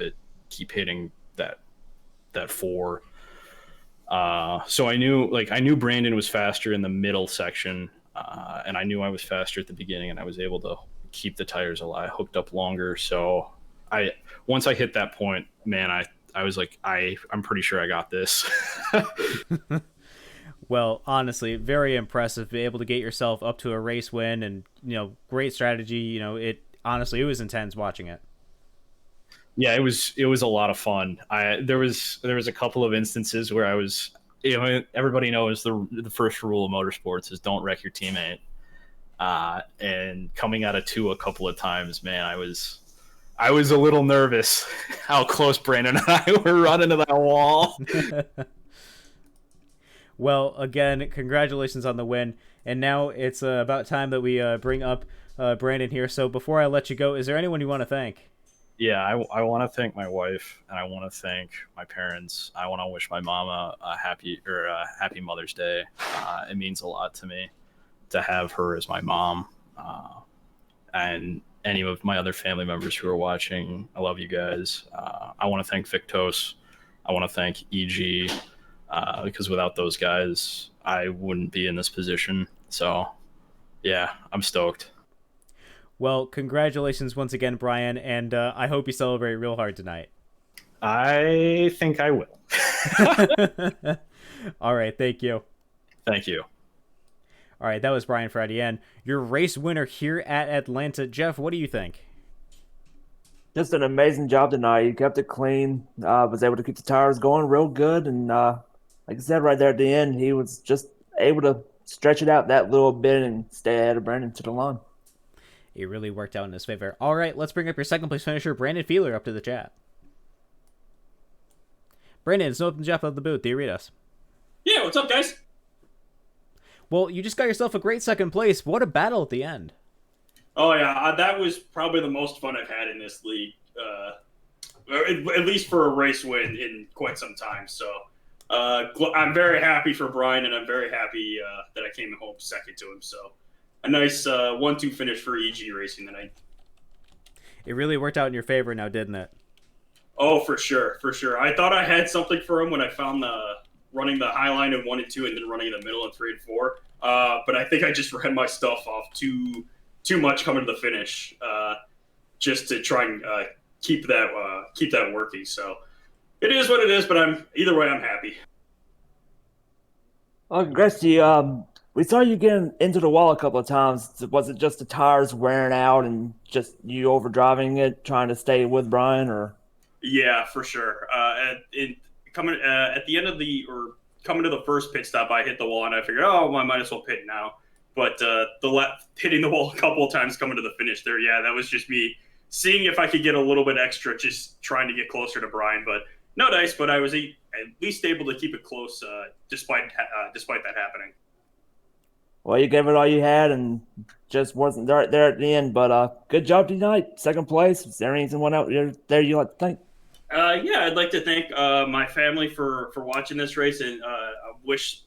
hitting that four. So I knew Brandon was faster in the middle section, and I knew I was faster at the beginning, and I was able to keep the tires alive, hooked up longer. So I once I hit that point, man, I was like, I'm pretty sure I got this. Well, honestly, very impressive. Be able to get yourself up to a race win, and great strategy. It honestly, it was intense watching it. Yeah, it was a lot of fun. There was a couple of instances where I was, everybody knows the first rule of motorsports is don't wreck your teammate. And coming out of two a couple of times, man, I was a little nervous how close Brandon and I were running to that wall. Well, again, congratulations on the win. And now it's about time that we bring up Brandon here. So before I let you go, is there anyone you want to thank? Yeah, I want to thank my wife, and I want to thank my parents. I want to wish my mama a happy Mother's Day. It means a lot to me to have her as my mom, and any of my other family members who are watching. I love you guys. I want to thank Victos. I want to thank EG, because without those guys, I wouldn't be in this position. So, yeah, I'm stoked. Well, congratulations once again, Brian, and I hope you celebrate real hard tonight. I think I will. All right, thank you. Thank you. All right, that was Brian Fradienne, your race winner here at Atlanta. Jeff, what do you think? Just an amazing job tonight. He kept it clean, was able to keep the tires going real good. And like I said, right there at the end, he was just able to stretch it out that little bit and stay ahead of Brandon to the line. It really worked out in his favor. All right, let's bring up your second place finisher, Brandon Feeler, up to the chat. Brandon, it's open Jeff of the booth. Do you read us? Yeah, what's up, guys? Well, you just got yourself a great second place. What a battle at the end. Oh, yeah, that was probably the most fun I've had in this league, at least for a race win in quite some time. So I'm very happy for Brian, and I'm very happy that I came home second to him. So a nice 1-2 finish for EG Racing tonight. It really worked out in your favor now, didn't it? Oh, for sure, for sure. I thought I had something for him when I found running the high line in 1 and 2 and then running in the middle in 3 and 4. But I think I just ran my stuff off too much coming to the finish, just to try and keep that working. So it is what it is, but either way, I'm happy. Well, congrats to you. We saw you getting into the wall a couple of times. Was it just the tires wearing out and just you overdriving it, trying to stay with Brian, or? Yeah, for sure. At the end of coming to the first pit stop, I hit the wall and I figured, oh, well, I might as well pit now. But hitting the wall a couple of times coming to the finish there, yeah, that was just me seeing if I could get a little bit extra, just trying to get closer to Brian. But no dice, but I was at least able to keep it close despite that happening. Well, you gave it all you had and just wasn't there at the end. But good job tonight. Second place. Is there anyone out there you'd like to thank? Yeah, I'd like to thank my family for watching this race, and I wish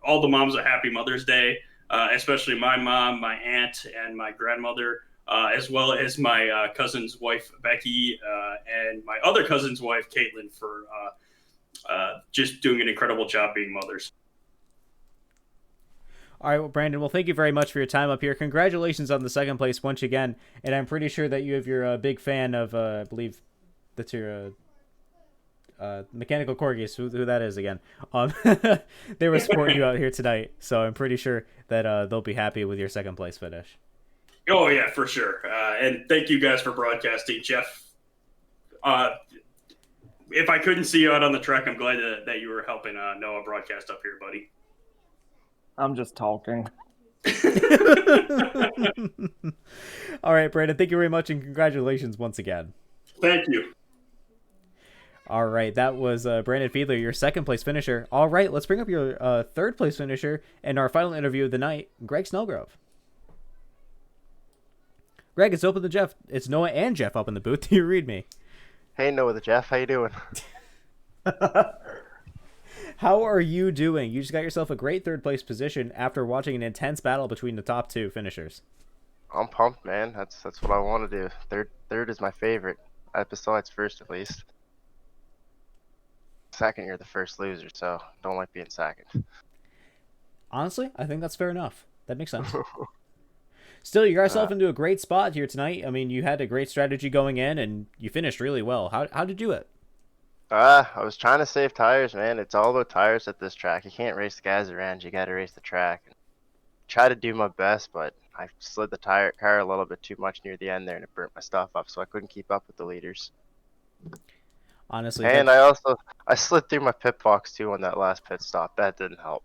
all the moms a happy Mother's Day, especially my mom, my aunt, and my grandmother, as well as my cousin's wife, Becky, and my other cousin's wife, Caitlin, for just doing an incredible job being mothers. All right, well, Brandon, well, thank you very much for your time up here. Congratulations on the second place once again. And I'm pretty sure that you have your big fan of, I believe that's your Mechanical Corgis, who that is again. They were supporting you out here tonight, so I'm pretty sure that they'll be happy with your second place finish. Oh, yeah, for sure. And thank you guys for broadcasting. Jeff, if I couldn't see you out on the track, I'm glad that you were helping Noah broadcast up here, buddy. I'm just talking. All right, Brandon, thank you very much, and congratulations once again. Thank you. All right, that was Brandon Fiedler, your second place finisher. All right, let's bring up your third place finisher and our final interview of the night, Greg Snellgrove. Greg, it's open to Jeff. It's Noah and Jeff up in the booth. Do you read me? Hey, Noah, Jeff, how you doing? How are you doing? You just got yourself a great third place position after watching an intense battle between the top two finishers. I'm pumped, man. That's what I want to do. Third is my favorite, besides first at least. Second, you're the first loser, so don't like being second. Honestly, I think that's fair enough. That makes sense. Still, you got yourself into a great spot here tonight. I mean, you had a great strategy going in, and you finished really well. How did you do it? I was trying to save tires, man. It's all about tires at this track. You can't race the guys around. You got to race the track. Try to do my best, but I slid the car a little bit too much near the end there, and it burnt my stuff up, so I couldn't keep up with the leaders. Honestly, and I slid through my pit box too on that last pit stop. That didn't help.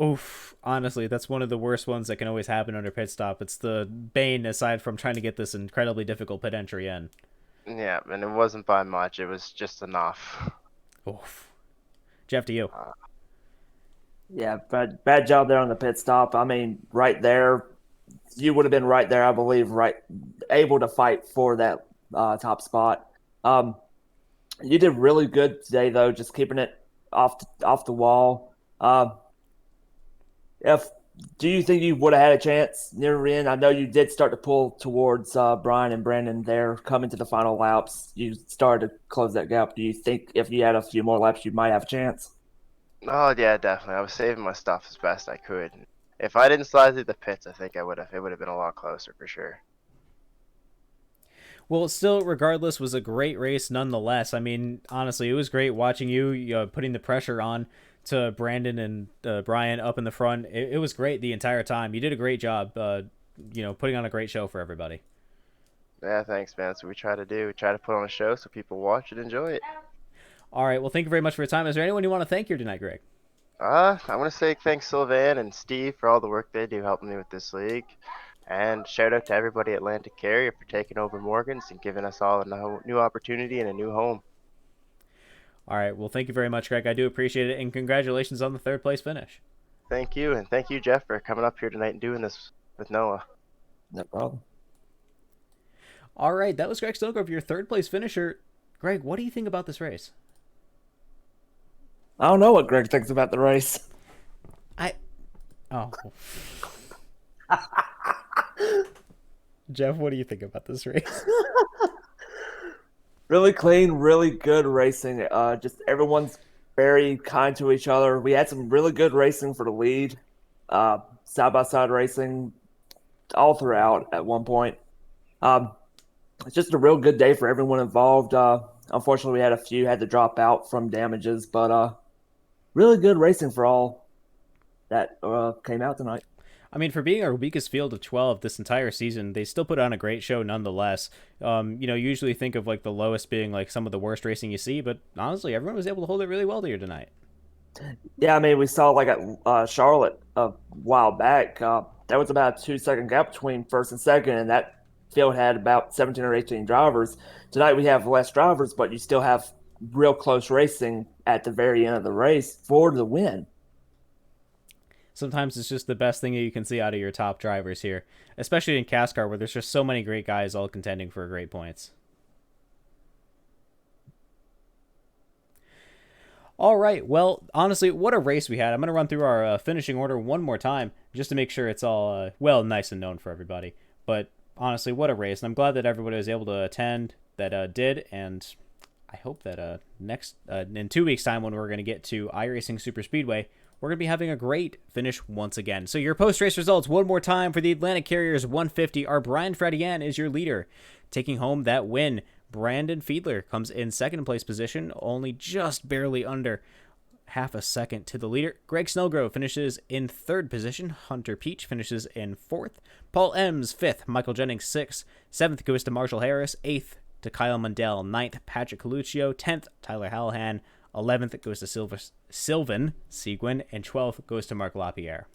Oof. Honestly, that's one of the worst ones that can always happen under pit stop. It's the bane aside from trying to get this incredibly difficult pit entry in. Yeah, and it wasn't by much. It was just enough. Oof. Jeff, to you. Yeah, bad job there on the pit stop. I mean, right there, you would have been right there, I believe, right, able to fight for that top spot. You did really good today, though, just keeping it off the wall. Do you think you would have had a chance near the end? I know you did start to pull towards Brian and Brandon there coming to the final laps. You started to close that gap. Do you think if you had a few more laps, you might have a chance? Oh yeah, definitely. I was saving my stuff as best I could. If I didn't slide through the pits, I think I would have. It would have been a lot closer for sure. Well, still, regardless, was a great race nonetheless. I mean, honestly, it was great watching you putting the pressure on to Brandon and Brian up in the front. It was great the entire time. You did a great job, putting on a great show for everybody. Yeah, thanks, man. That's what we try to do. We try to put on a show so people watch and enjoy it. All right. Well, thank you very much for your time. Is there anyone you want to thank here tonight, Greg? I want to say thanks Sylvan and Steve for all the work they do helping me with this league. And shout out to everybody at Atlantic Carrier for taking over Morgan's and giving us all a new opportunity and a new home. All right. Well, thank you very much, Greg. I do appreciate it. And congratulations on the third place finish. Thank you. And thank you, Jeff, for coming up here tonight and doing this with Noah. No problem. All right. That was Greg Snellgrove, your third place finisher. Greg, what do you think about this race? I don't know what Greg thinks about the race. Jeff, what do you think about this race? Really clean, really good racing. Just everyone's very kind to each other. We had some really good racing for the lead. Side-by-side racing all throughout at one point. It's just a real good day for everyone involved. Unfortunately, we had a few had to drop out from damages, but really good racing for all that came out tonight. I mean, for being our weakest field of 12 this entire season, they still put on a great show nonetheless. Usually think of like the lowest being like some of the worst racing you see, but honestly, everyone was able to hold it really well here tonight. Yeah, I mean, we saw like at Charlotte a while back. There was about a 2-second gap between first and second, and that field had about 17 or 18 drivers. Tonight we have less drivers, but you still have real close racing at the very end of the race for the win. Sometimes it's just the best thing that you can see out of your top drivers here, especially in CASCAR where there's just so many great guys all contending for great points. All right, well, honestly, what a race we had. I'm going to run through our finishing order one more time just to make sure it's all, nice and known for everybody. But honestly, what a race. And I'm glad that everybody was able to attend that did, and I hope that in 2 weeks' time when we're going to get to iRacing Super Speedway, we're going to be having a great finish once again. So your post-race results one more time for the Atlantic Carriers 150 are Brian Fredian is your leader, taking home that win. Brandon Fiedler comes in second place position, only just barely under half a second to the leader. Greg Snellgrove finishes in third position. Hunter Peach finishes in fourth. Paul Ems, fifth. Michael Jennings, sixth. Seventh goes to Marshall Harris. Eighth to Kyle Mundell. Ninth, Patrick Coluccio. 10th, Tyler Hallahan. 11th goes to Sylvan Seguin, and 12th goes to Mark LaPierre.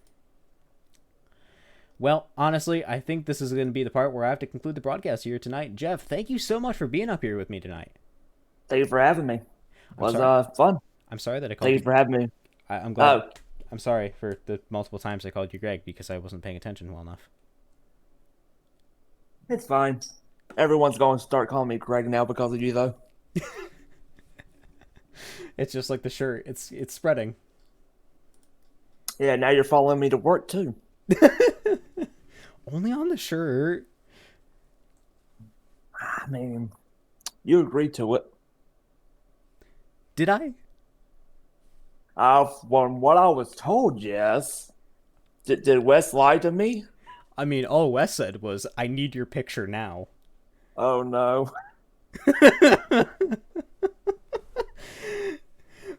Well, honestly, I think this is going to be the part where I have to conclude the broadcast here tonight. Jeff, thank you so much for being up here with me tonight. Thank you for having me. It was sorry. fun. I'm sorry that I called Thank you for having me. I'm glad. I'm sorry for the multiple times I called you Greg because I wasn't paying attention well enough. It's fine. Everyone's going to start calling me Greg now because of you, though. It's just like the shirt. It's spreading. Yeah, now you're following me to work, too. Only on the shirt. I mean, you agreed to it. Did I? From what I was told, yes. Did Wes lie to me? I mean, all Wes said was, I need your picture now. Oh, no.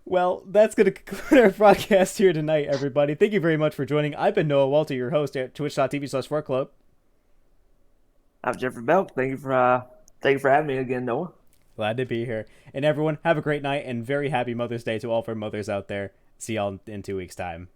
Well, that's going to conclude our broadcast here tonight, everybody. Thank you very much for joining. I've been Noah Walter, your host at twitch.tv/4club. I'm Jeffrey Bell. Thank you for having me again, Noah. Glad to be here. And everyone, have a great night and very happy Mother's Day to all of our mothers out there. See y'all in 2 weeks' time.